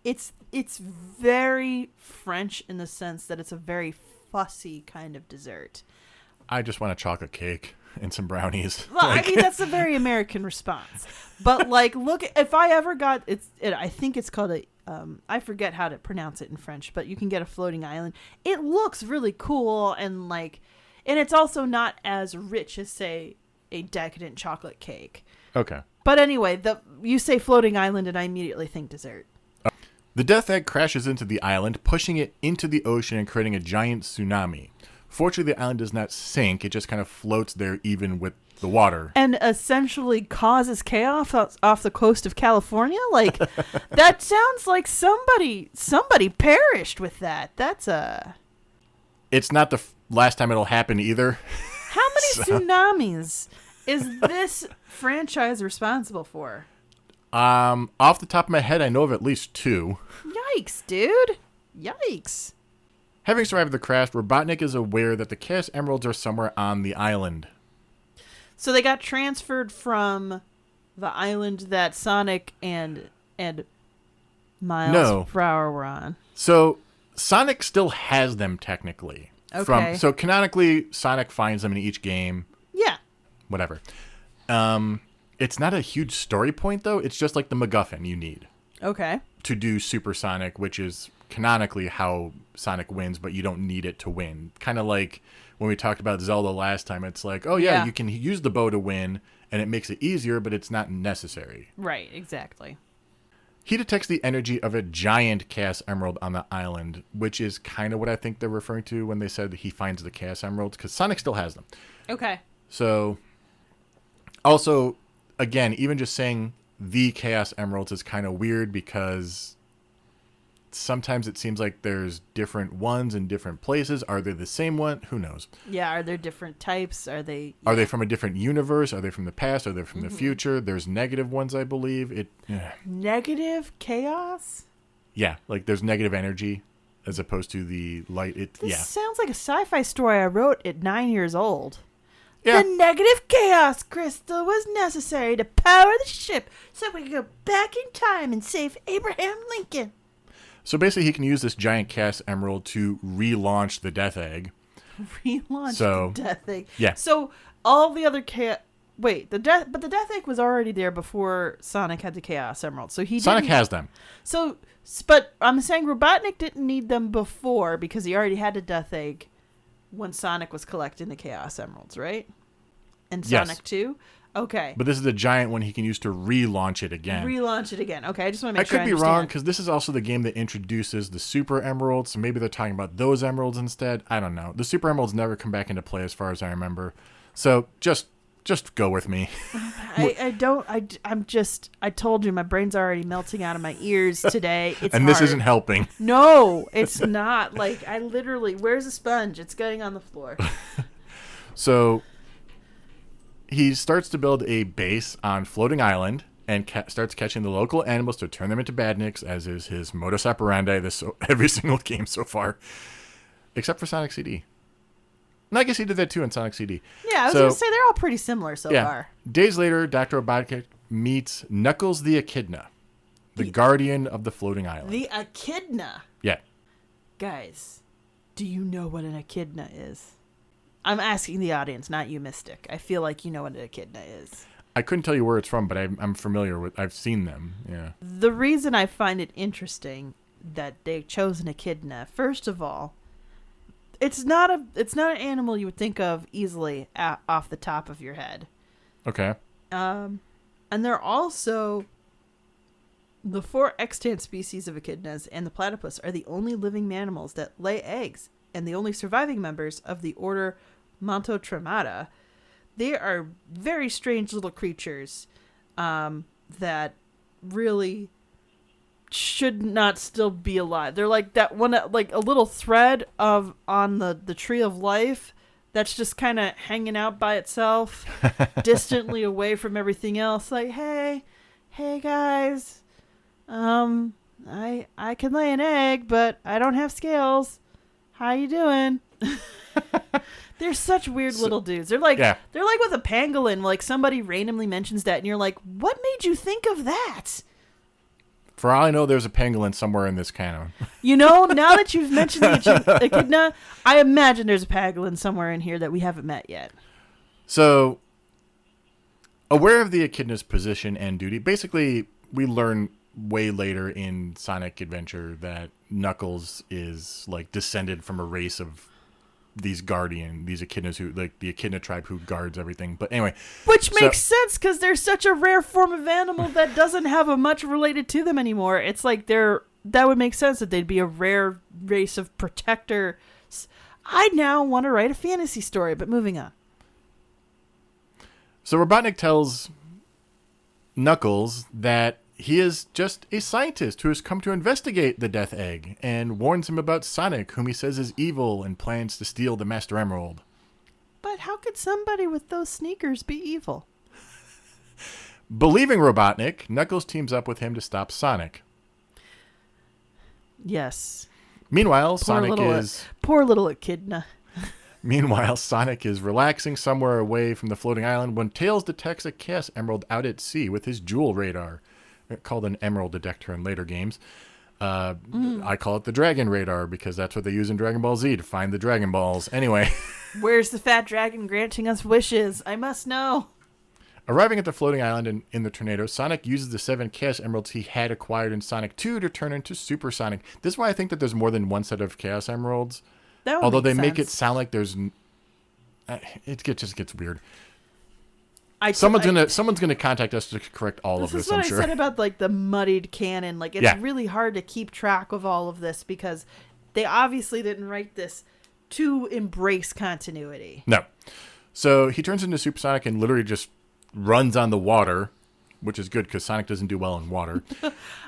It's very French in the sense that it's a very fussy kind of dessert. I just want a chocolate cake and some brownies. Well, I mean, that's a very American response. But like, look, if I ever got I think it's called a I forget how to pronounce it in French, but you can get a floating island. It looks really cool, and it's also not as rich as, say, a decadent chocolate cake. Okay. But anyway, you say floating island, and I immediately think dessert. The death egg crashes into the island, pushing it into the ocean and creating a giant tsunami. Fortunately, the island does not sink. It just kind of floats there even with the water. And essentially causes chaos off the coast of California? Like, that sounds like somebody perished with that. It's not the last time it'll happen either. How many tsunamis is this franchise responsible for? Off the top of my head, I know of at least 2. Yikes, dude. Yikes. Having survived the crash, Robotnik is aware that the Chaos Emeralds are somewhere on the island. So they got transferred from the island that Sonic and Miles Prower were on. So Sonic still has them technically. Okay. So canonically, Sonic finds them in each game. Yeah. Whatever. It's not a huge story point, though. It's just like the MacGuffin you need. Okay. To do Super Sonic, which is canonically how Sonic wins, but you don't need it to win. Kind of like when we talked about Zelda last time. It's like, oh, yeah, you can use the bow to win, and it makes it easier, but it's not necessary. Right, exactly. He detects the energy of a giant Chaos Emerald on the island, which is kind of what I think they're referring to when they said he finds the Chaos Emeralds, because Sonic still has them. Okay. So, also, again, even just saying the Chaos Emeralds is kind of weird because sometimes it seems like there's different ones in different places. Are they the same one? Who knows? Yeah, are there different types? Are they from a different universe? Are they from the past? Are they from the future? There's negative ones, I believe. Negative chaos? Yeah, like there's negative energy as opposed to the light. This sounds like a sci-fi story I wrote at 9 years old. Yeah. The negative chaos crystal was necessary to power the ship so we could go back in time and save Abraham Lincoln. So basically, he can use this giant Chaos Emerald to relaunch the Death Egg. Relaunch the Death Egg. Yeah. So all the other Wait, the Death Egg was already there before Sonic had the Chaos Emerald. So Sonic has them. So, but I'm saying Robotnik didn't need them before because he already had the Death Egg when Sonic was collecting the Chaos Emeralds, right? And Sonic 2? Okay. But this is the giant one he can use to relaunch it again. Okay, I just want to make sure I understand. I could be wrong, because this is also the game that introduces the Super Emeralds, so maybe they're talking about those emeralds instead. I don't know. The Super Emeralds never come back into play as far as I remember. So just go with me. I told you, my brain's already melting out of my ears today. It's and hard. This isn't helping. No, it's not. Like, I literally, where's the sponge? It's getting on the floor. So he starts to build a base on Floating Island and starts catching the local animals to turn them into badniks, as is his modus operandi every single game so far, except for Sonic CD. And I guess he did that too in Sonic CD. Yeah, I was going to say they're all pretty similar so far. Days later, Dr. Robotnik meets Knuckles the Echidna, the guardian of the Floating Island. The Echidna? Yeah. Guys, do you know what an Echidna is? I'm asking the audience, not you, Mystic. I feel like you know what an Echidna is. I couldn't tell you where it's from, but I'm familiar with. I've seen them. Yeah. The reason I find it interesting that they chose an Echidna, first of all, it's not an animal you would think of easily off the top of your head. Okay. And they're also the 4 extant species of echidnas and the platypus are the only living mammals that lay eggs and the only surviving members of the order Montotremata. They are very strange little creatures that really should not still be alive. They're like that one, like a little thread on the tree of life that's just kind of hanging out by itself, distantly away from everything else. Like, hey guys, I can lay an egg, but I don't have scales. How you doing? They're such weird little dudes. They're like with a pangolin. Like somebody randomly mentions that, and you're like, "What made you think of that?" For all I know, there's a pangolin somewhere in this canon. Now that you've mentioned the echidna, I imagine there's a pangolin somewhere in here that we haven't met yet. So, aware of the echidna's position and duty, basically, we learn way later in Sonic Adventure that Knuckles is like descended from a race of these echidnas who, like the echidna tribe who guards everything. But anyway, which makes sense because they're such a rare form of animal that doesn't have a much related to them anymore. It's like that would make sense that they'd be a rare race of protectors. I now want to write a fantasy story, but moving on. So Robotnik tells Knuckles that he is just a scientist who has come to investigate the Death Egg and warns him about Sonic, whom he says is evil and plans to steal the Master Emerald. But how could somebody with those sneakers be evil? Believing Robotnik, Knuckles teams up with him to stop Sonic. Yes. Meanwhile, poor little echidna. Meanwhile, Sonic is relaxing somewhere away from the floating island when Tails detects a Chaos Emerald out at sea with his jewel radar. Called an emerald detector in later games. I call it the dragon radar because that's what they use in Dragon Ball Z to find the Dragon Balls. Anyway. Where's the fat dragon granting us wishes? I must know. Arriving at the floating island in the tornado, Sonic uses the 7 Chaos Emeralds he had acquired in Sonic 2 to turn into Super Sonic. This is why I think that there's more than one set of Chaos Emeralds. Although they make it sound like there's... It just gets weird. Someone's gonna contact us to correct all of this. I'm sure. This is what I said about like the muddied canon. Like it's really hard to keep track of all of this because they obviously didn't write this to embrace continuity. No. So he turns into Super Sonic and literally just runs on the water, which is good because Sonic doesn't do well in water.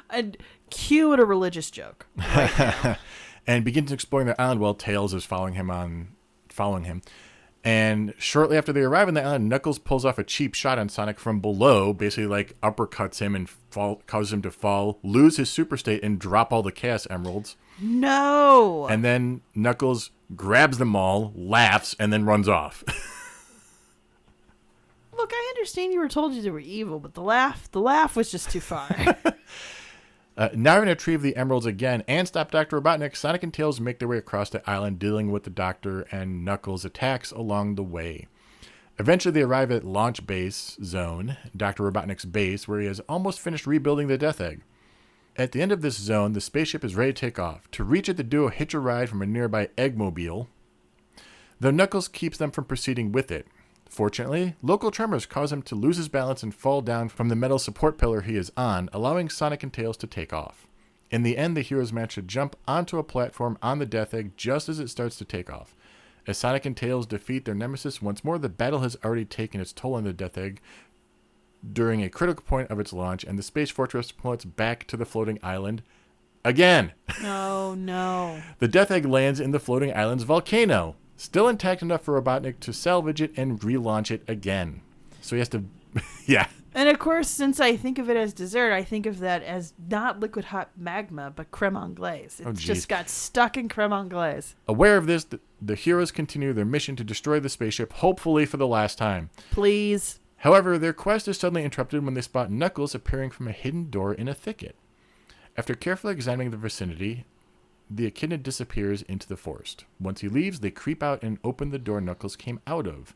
And cue it a religious joke. Right now. And begins exploring the island while Tails is following him. And shortly after they arrive on the island, Knuckles pulls off a cheap shot on Sonic from below, basically like uppercuts him and causes him to fall, lose his super state, and drop all the Chaos Emeralds. No! And then Knuckles grabs them all, laughs, and then runs off. Look, I understand you were told you they were evil, but the laugh was just too far. Now having retrieved the emeralds again and stop Dr. Robotnik, Sonic and Tails make their way across the island, dealing with the Doctor and Knuckles' attacks along the way. Eventually, they arrive at Launch Base Zone, Dr. Robotnik's base, where he has almost finished rebuilding the Death Egg. At the end of this zone, the spaceship is ready to take off. To reach it, the duo hitch a ride from a nearby Eggmobile, though Knuckles keeps them from proceeding with it. Fortunately, local tremors cause him to lose his balance and fall down from the metal support pillar he is on, allowing Sonic and Tails to take off. In the end, the heroes manage to jump onto a platform on the Death Egg just as it starts to take off. As Sonic and Tails defeat their nemesis once more, the battle has already taken its toll on the Death Egg during a critical point of its launch, and the Space Fortress plummets back to the floating island again. Oh, no. The Death Egg lands in the floating island's volcano. Still intact enough for Robotnik to salvage it and relaunch it again. So he has to... yeah. And of course, since I think of it as dessert, I think of that as not liquid hot magma, but creme anglaise. It's just got stuck in creme anglaise. Aware of this, the heroes continue their mission to destroy the spaceship, hopefully for the last time. Please. However, their quest is suddenly interrupted when they spot Knuckles appearing from a hidden door in a thicket. After carefully examining the vicinity, the echidna disappears into the forest. Once he leaves, they creep out and open the door Knuckles came out of.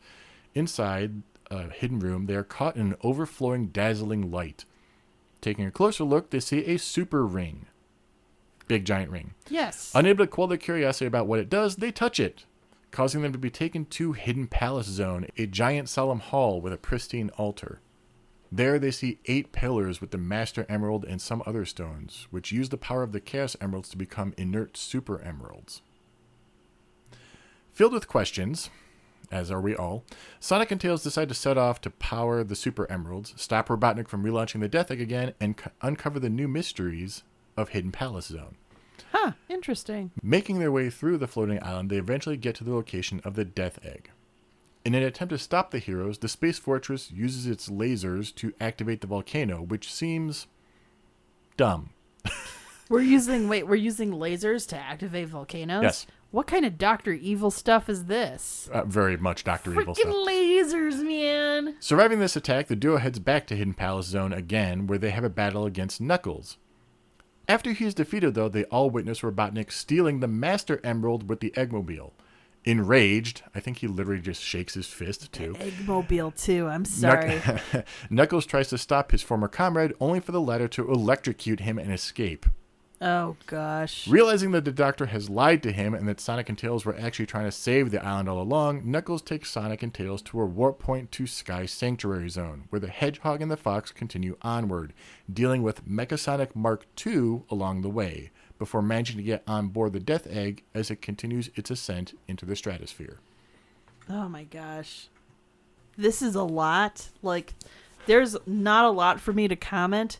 Inside a hidden room, they are caught in an overflowing, dazzling light. Taking a closer look, they see a super ring. Big giant ring. Yes. Unable to quell their curiosity about what it does, they touch it, causing them to be taken to Hidden Palace Zone, a giant solemn hall with a pristine altar. There they see 8 pillars with the Master Emerald and some other stones, which use the power of the Chaos Emeralds to become inert Super Emeralds. Filled with questions, as are we all, Sonic and Tails decide to set off to power the Super Emeralds, stop Robotnik from relaunching the Death Egg again, and uncover the new mysteries of Hidden Palace Zone. Huh, interesting. Making their way through the floating island, they eventually get to the location of the Death Egg. In an attempt to stop the heroes, the Space Fortress uses its lasers to activate the volcano, which seems dumb. We're using lasers to activate volcanoes? Yes. What kind of Dr. Evil stuff is this? Very much Dr. Evil stuff. Freaking lasers, man. Surviving this attack, the duo heads back to Hidden Palace Zone again, where they have a battle against Knuckles. After he is defeated, though, they all witness Robotnik stealing the Master Emerald with the Eggmobile. Enraged, I think he literally just shakes his fist, too. Eggmobile, too. I'm sorry. Knuckles tries to stop his former comrade, only for the latter to electrocute him and escape. Oh, gosh. Realizing that the Doctor has lied to him and that Sonic and Tails were actually trying to save the island all along, Knuckles takes Sonic and Tails to a warp point to Sky Sanctuary Zone, where the Hedgehog and the Fox continue onward, dealing with Mechasonic Mark II along the way, before managing to get on board the Death Egg as it continues its ascent into the stratosphere. Oh, my gosh. This is a lot. Like, there's not a lot for me to comment,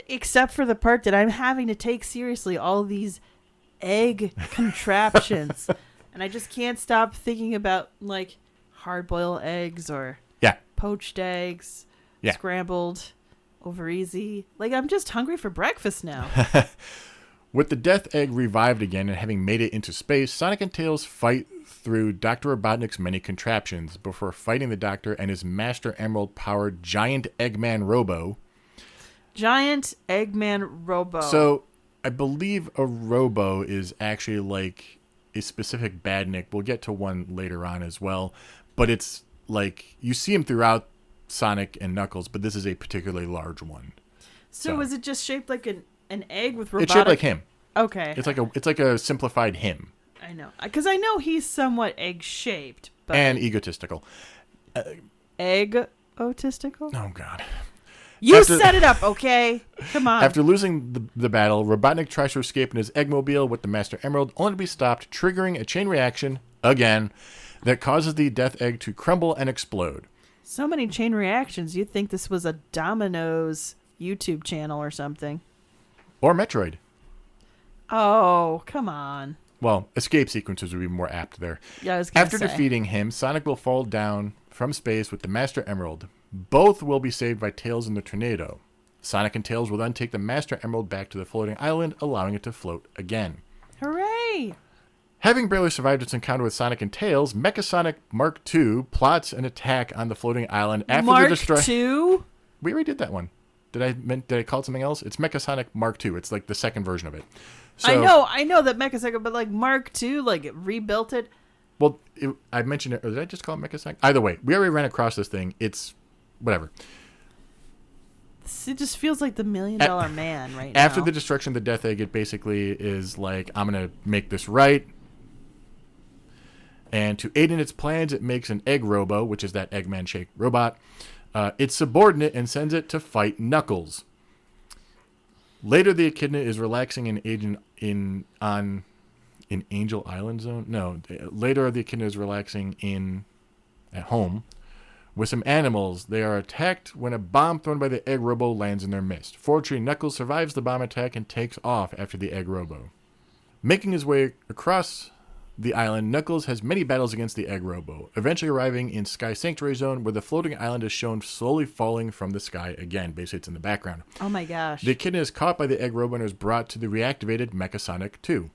except for the part that I'm having to take seriously all these egg contraptions. And I just can't stop thinking about, like, hard-boiled eggs or poached eggs, scrambled over easy. Like, I'm just hungry for breakfast now. With the Death Egg revived again and having made it into space, Sonic and Tails fight through Dr. Robotnik's many contraptions before fighting the Doctor and his Master Emerald-powered giant Eggman Robo. Giant Eggman Robo. So, I believe a Robo is actually like a specific badnik. We'll get to one later on as well. But it's like, you see him throughout Sonic and Knuckles, but this is a particularly large one. So is it just shaped like an egg with robotic? It's shaped like him. Okay. It's like a simplified him. I know. Because I know he's somewhat egg-shaped. But And egotistical. Egg-otistical? Oh, God. You set it up, okay? Come on. After losing the battle, Robotnik tries to escape in his Eggmobile with the Master Emerald, only to be stopped, triggering a chain reaction, again, that causes the Death Egg to crumble and explode. So many chain reactions. You'd think this was a Domino's YouTube channel or something. Or Metroid. Oh, come on. Well, escape sequences would be more apt there. Yeah, I was going to After say. defeating him, Sonic will fall down from space with the Master Emerald. Both will be saved by Tails and the Tornado. Sonic and Tails will then take the Master Emerald back to the floating island, allowing it to float again. Hooray! Having barely survived its encounter with Sonic and Tails, Mechasonic Mark II plots an attack on the floating island after Mark the destruction. II? We already did that one. Did I call it something else? It's Mechasonic Mark II. It's like the second version of it. So, I know that Mechasonic, but like Mark II, like it rebuilt it. Well, I mentioned it, or did I just call it Mechasonic? Either way, we already ran across this thing. It's whatever. It just feels like the $1 Million Man right now. After the destruction of the Death Egg, it basically is like, I'm going to make this right. And to aid in its plans, it makes an Egg Robo, which is that Eggman-shaped robot, its subordinate, and sends it to fight Knuckles. Later, the Echidna is relaxing in Angel Island Zone. No, later the Echidna is relaxing at home with some animals. They are attacked when a bomb thrown by the Egg Robo lands in their midst. Fortunately, Knuckles survives the bomb attack and takes off after the Egg Robo. Making his way across the island, Knuckles has many battles against the Egg Robo, eventually arriving in Sky Sanctuary Zone, where the floating island is shown slowly falling from the sky again. Basically, it's in the background. Oh my gosh. The Echidna is caught by the Egg Robo and is brought to the reactivated Mechasonic 2.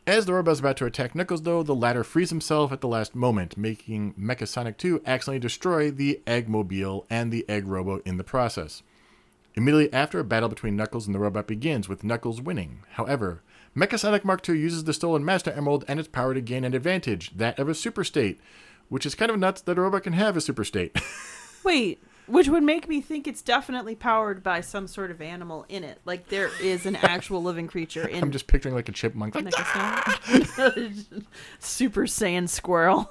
As the Robo is about to attack Knuckles, though, the latter frees himself at the last moment, making Mechasonic 2 accidentally destroy the Eggmobile and the Egg Robo in the process. Immediately after, a battle between Knuckles and the robot begins, with Knuckles winning. However, Mechasonic Mark II uses the stolen Master Emerald and its power to gain an advantage, that of a super state, which is kind of nuts that a robot can have a super state. Wait, which would make me think it's definitely powered by some sort of animal in it. Like there is an actual living creature in. I'm just picturing like a chipmunk. Like, Super Saiyan squirrel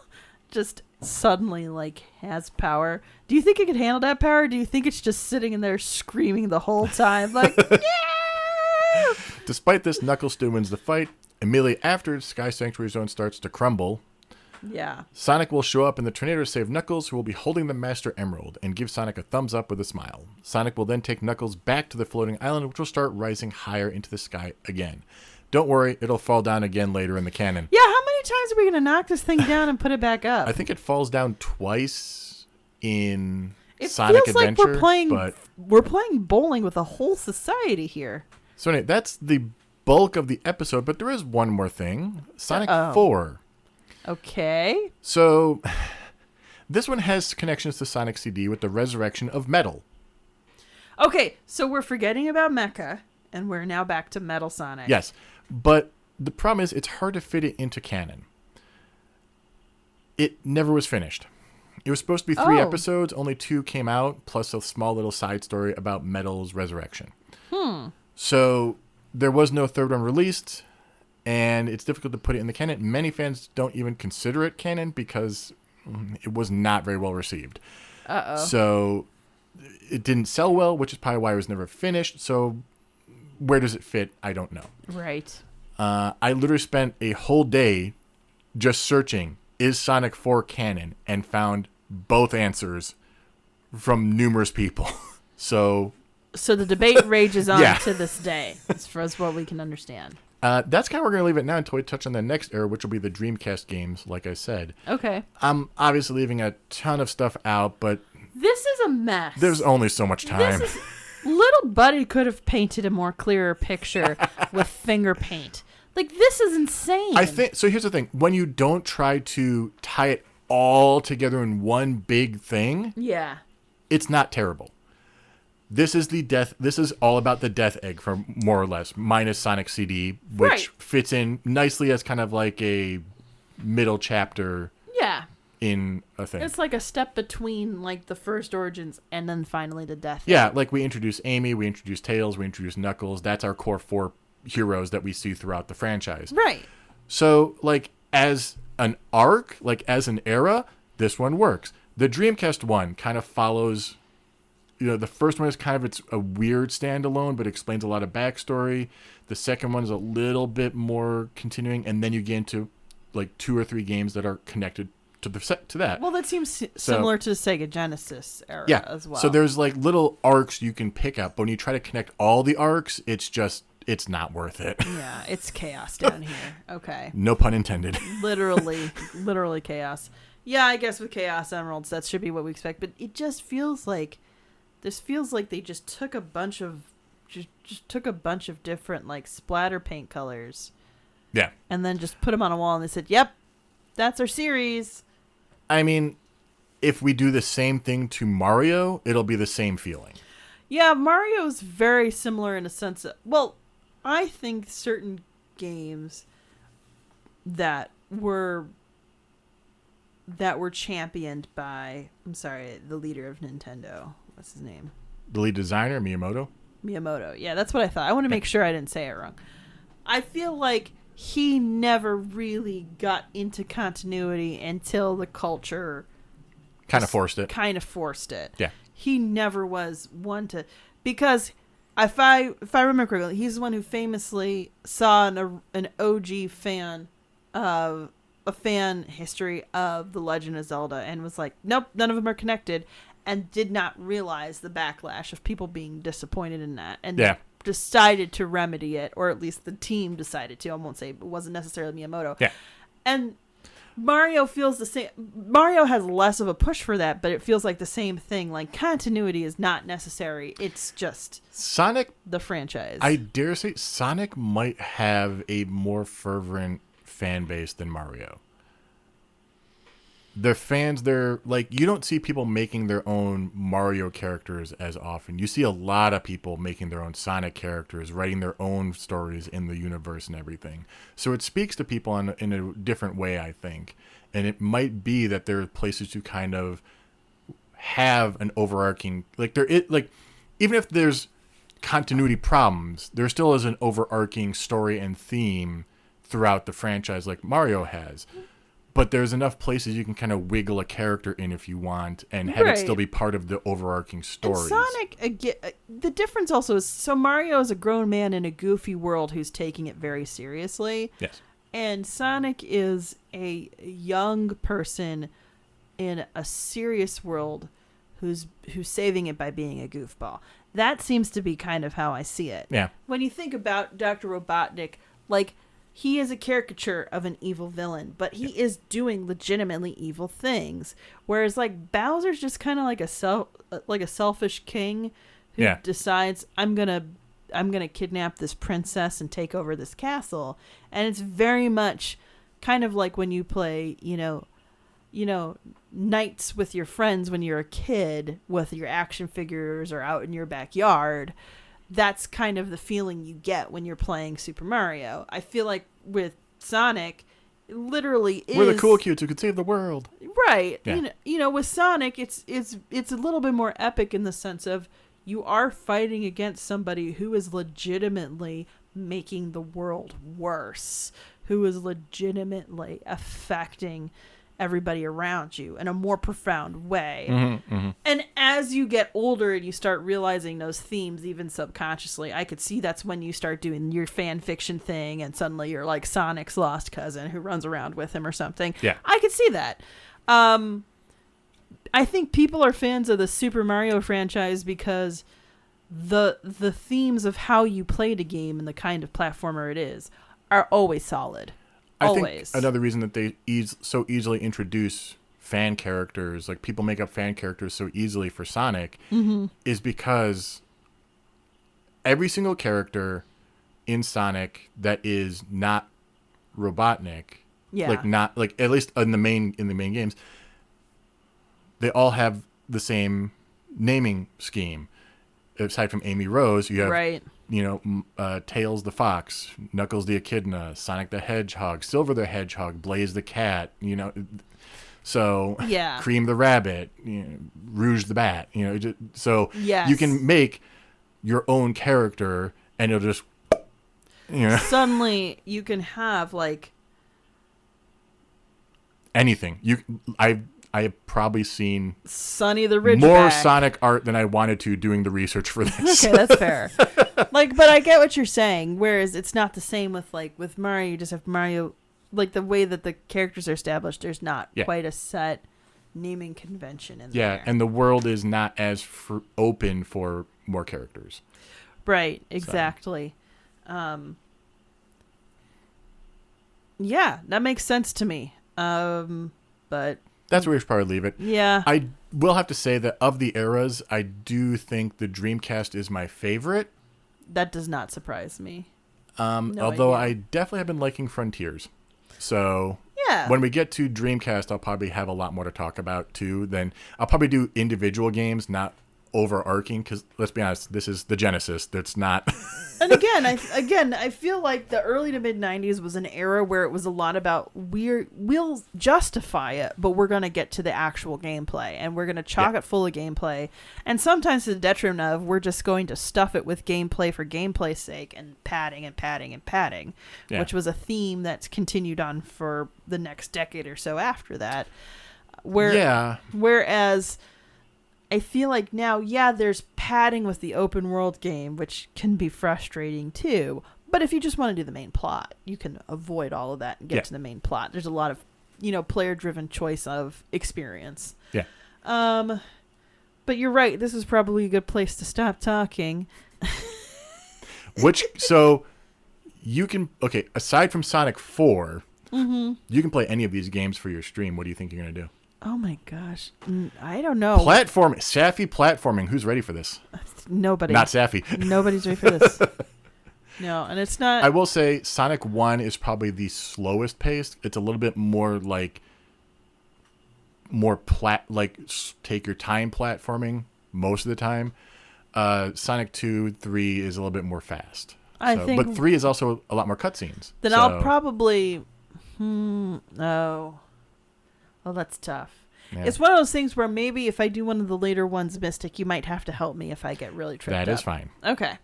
just suddenly like has power. Do you think it could handle that power? Or do you think it's just sitting in there screaming the whole time like yeah? Despite this, Knuckles still wins the fight. Immediately after, Sky Sanctuary Zone starts to crumble. Yeah. Sonic will show up in the tornado to save Knuckles, who will be holding the Master Emerald, and give Sonic a thumbs up with a smile. Sonic will then take Knuckles back to the floating island, which will start rising higher into the sky again. Don't worry, it'll fall down again later in the canon. Yeah, how many times are we going to knock this thing down and put it back up? I think it falls down twice in it Sonic feels Adventure. Like we're playing bowling with a whole society here. So anyway, that's the bulk of the episode, but there is one more thing. Sonic 4. Okay. So this one has connections to Sonic CD with the resurrection of Metal. Okay, so we're forgetting about Mecha, And we're now back to Metal Sonic. Yes. But the problem is it's hard to fit it into canon. It never was finished. It was supposed to be 3 episodes. Only 2 came out, plus a small little side story about Metal's resurrection. So there was no third one released, and it's difficult to put it in the canon. Many fans don't even consider it canon because it was not very well received. So it didn't sell well, which is probably why it was never finished. So where does it fit? I don't know. Right. I literally spent a whole day just searching, is Sonic 4 canon? And found both answers from numerous people. So the debate rages on Yeah. to this day, as far as what we can understand. that's kind of where we're going to leave it now until we touch on the next era, which will be the Dreamcast games, like I said. Okay. I'm obviously leaving a ton of stuff out, but This is a mess. there's only so much time. Little Buddy could have painted a more clearer picture with finger paint. Like, this is insane. I think so. Here's the thing: when you don't try to tie it all together in one big thing, Yeah. it's not terrible. This is all about the Death Egg, for more or less, minus Sonic CD, which Right. fits in nicely as kind of like a middle chapter Yeah. in a thing. It's like a step between, like, the first Origins and then finally the Death. Yeah, like we introduce Amy, we introduce Tails, we introduce Knuckles. That's our core 4 heroes that we see throughout the franchise. Right. So, like, as an arc, like as an era, this one works. The Dreamcast one kind of follows, the first one is kind of it's a weird standalone, but explains a lot of backstory. The second one is a little bit more continuing, and then you get into like 2 or 3 games that are connected to that. Well, that seems similar to the Sega Genesis era as well. So there's like little arcs you can pick up, but when you try to connect all the arcs, it's not worth it. Yeah, it's chaos down here. Okay. No pun intended. Literally chaos. Yeah, I guess with Chaos Emeralds, that should be what we expect. But it just feels like they just took a bunch of different like splatter paint colors. Yeah. And then just put them on a wall, and they said, "Yep, that's our series." I mean, if we do the same thing to Mario, it'll be the same feeling. Yeah, Mario's very similar in a sense of, well, I think certain games that were championed by, I'm sorry, the leader of Nintendo. What's his name? The lead designer, Miyamoto? Miyamoto. Yeah, that's what I thought. I want to make sure I didn't say it wrong. I feel like he never really got into continuity until the culture Kind of forced it. Yeah. He never was one to, because if I remember correctly, he's the one who famously saw an OG fan of a fan history of The Legend of Zelda and was like, nope, none of them are connected, and did not realize the backlash of people being disappointed in that, and decided to remedy it, or at least the team decided to. I won't say it wasn't necessarily Miyamoto. Yeah. And Mario feels the same. Mario has less of a push for that, but it feels like the same thing. Like, continuity is not necessary. It's just Sonic, the franchise. I dare say Sonic might have a more fervent fan base than Mario. Their fans, they're like, you don't see people making their own Mario characters as often. You see a lot of people making their own Sonic characters, writing their own stories in the universe and everything. So it speaks to people in a different way, I think. And it might be that there are places to kind of have an overarching, like even if there's continuity problems, there still is an overarching story and theme throughout the franchise like Mario has. But there's enough places you can kind of wiggle a character in if you want and have it still be part of the overarching story. Sonic, again, the difference also is, so Mario is a grown man in a goofy world who's taking it very seriously. Yes. And Sonic is a young person in a serious world who's saving it by being a goofball. That seems to be kind of how I see it. Yeah. When you think about Dr. Robotnik, like, he is a caricature of an evil villain, but he is doing legitimately evil things. Whereas, like, Bowser's just kind of like a selfish king who decides, I'm gonna kidnap this princess and take over this castle. And it's very much kind of like when you play, nights with your friends when you're a kid with your action figures or out in your backyard. that's kind of the feeling you get when you're playing Super Mario. I feel like with Sonic, it literally is... We're the cool kids who could save the world. Right. Yeah. You know, with Sonic, it's a little bit more epic in the sense of you are fighting against somebody who is legitimately making the world worse, who is legitimately affecting everybody around you in a more profound way. Mm-hmm, mm-hmm. And as you get older and you start realizing those themes, even subconsciously, I could see that's when you start doing your fan fiction thing and suddenly you're like Sonic's lost cousin who runs around with him or something. Yeah. I could see that. I think people are fans of the Super Mario franchise because the themes of how you play the game and the kind of platformer it is are always solid. I think another reason that they so easily introduce fan characters, like people make up fan characters so easily for Sonic, is because every single character in Sonic that is not Robotnik, like not like at least in the main games, they all have the same naming scheme. Aside from Amy Rose, you have Tails the Fox, Knuckles the Echidna, Sonic the Hedgehog, Silver the Hedgehog, Blaze the Cat, so Cream the Rabbit, Rouge the Bat, so you can make your own character and it'll just suddenly you can have like anything. I have probably seen Sonny the Ridgeback. More Sonic art than I wanted to doing the research for this. Okay, that's fair. But I get what you're saying. Whereas it's not the same with Mario. You just have Mario, like the way that the characters are established. There's not quite a set naming convention in there. Yeah, and the world is not as open for more characters. Right. Exactly. So. Yeah, that makes sense to me. But. That's where we should probably leave it. Yeah. I will have to say that of the eras, I do think the Dreamcast is my favorite. That does not surprise me. Although I definitely have been liking Frontiers. So when we get to Dreamcast, I'll probably have a lot more to talk about too. Then I'll probably do individual games, not overarching, because let's be honest, this is the Genesis. That's not... And again, I feel like the early to mid 90s was an era where it was a lot about we'll justify it, but we're going to get to the actual gameplay and we're going to chock it full of gameplay. And sometimes to the detriment of we're just going to stuff it with gameplay for gameplay's sake and padding and padding and padding, which was a theme that's continued on for the next decade or so after that. Whereas I feel like now, there's padding with the open world game, which can be frustrating too. But if you just want to do the main plot, you can avoid all of that and get to the main plot. There's a lot of, player-driven choice of experience. Yeah. But you're right. This is probably a good place to stop talking. So you can, aside from Sonic 4, you can play any of these games for your stream. What do you think you're going to do? Oh my gosh. I don't know. Sappy platforming. Who's ready for this? Nobody. Not Sappy. Nobody's ready for this. No, and it's not. I will say Sonic 1 is probably the slowest paced. It's a little bit more take your time platforming most of the time. Sonic 2, 3 is a little bit more fast. But 3 is also a lot more cutscenes. Then I'll probably... Oh, that's tough. Yeah. It's one of those things where maybe if I do one of the later ones, Mystic, you might have to help me if I get really tripped up. That is fine. Okay.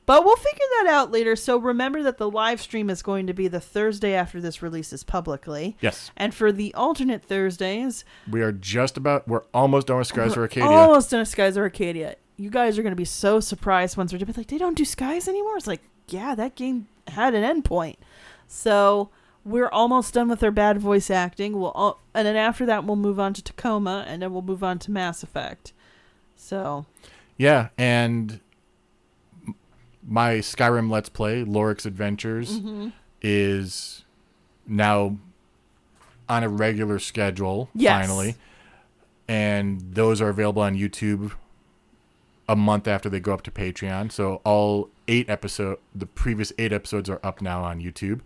But we'll figure that out later. So remember that the live stream is going to be the Thursday after this releases publicly. Yes. And for the alternate Thursdays... We're almost done with Skies of Arcadia. Almost done with Skies of Arcadia. You guys are going to be so surprised once we're like, they don't do Skies anymore? It's like, yeah, that game had an endpoint. So... we're almost done with our bad voice acting. And then after that, we'll move on to Tacoma, and then we'll move on to Mass Effect. So, yeah, and my Skyrim Let's Play, Lorik's Adventures, is now on a regular schedule, finally. And those are available on YouTube a month after they go up to Patreon. So all the previous 8 episodes are up now on YouTube.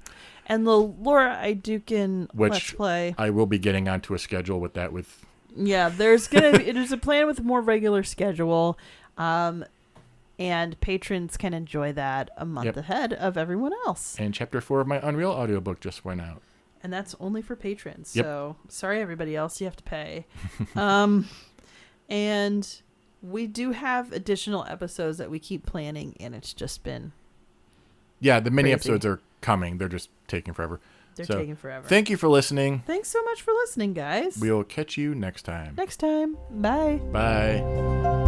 And the Laura Idukin Let's Play. I will be getting onto a schedule with that. There's a plan with a more regular schedule. And patrons can enjoy that a month ahead of everyone else. And chapter 4 of my Unreal audiobook just went out. And that's only for patrons. Yep. So sorry, everybody else, you have to pay. And we do have additional episodes that we keep planning, and it's just been the mini crazy. episodes are coming. They're just taking forever. They're taking forever. Thank you for listening. Thanks so much for listening, guys. We'll catch you next time. Next time. Bye. Bye.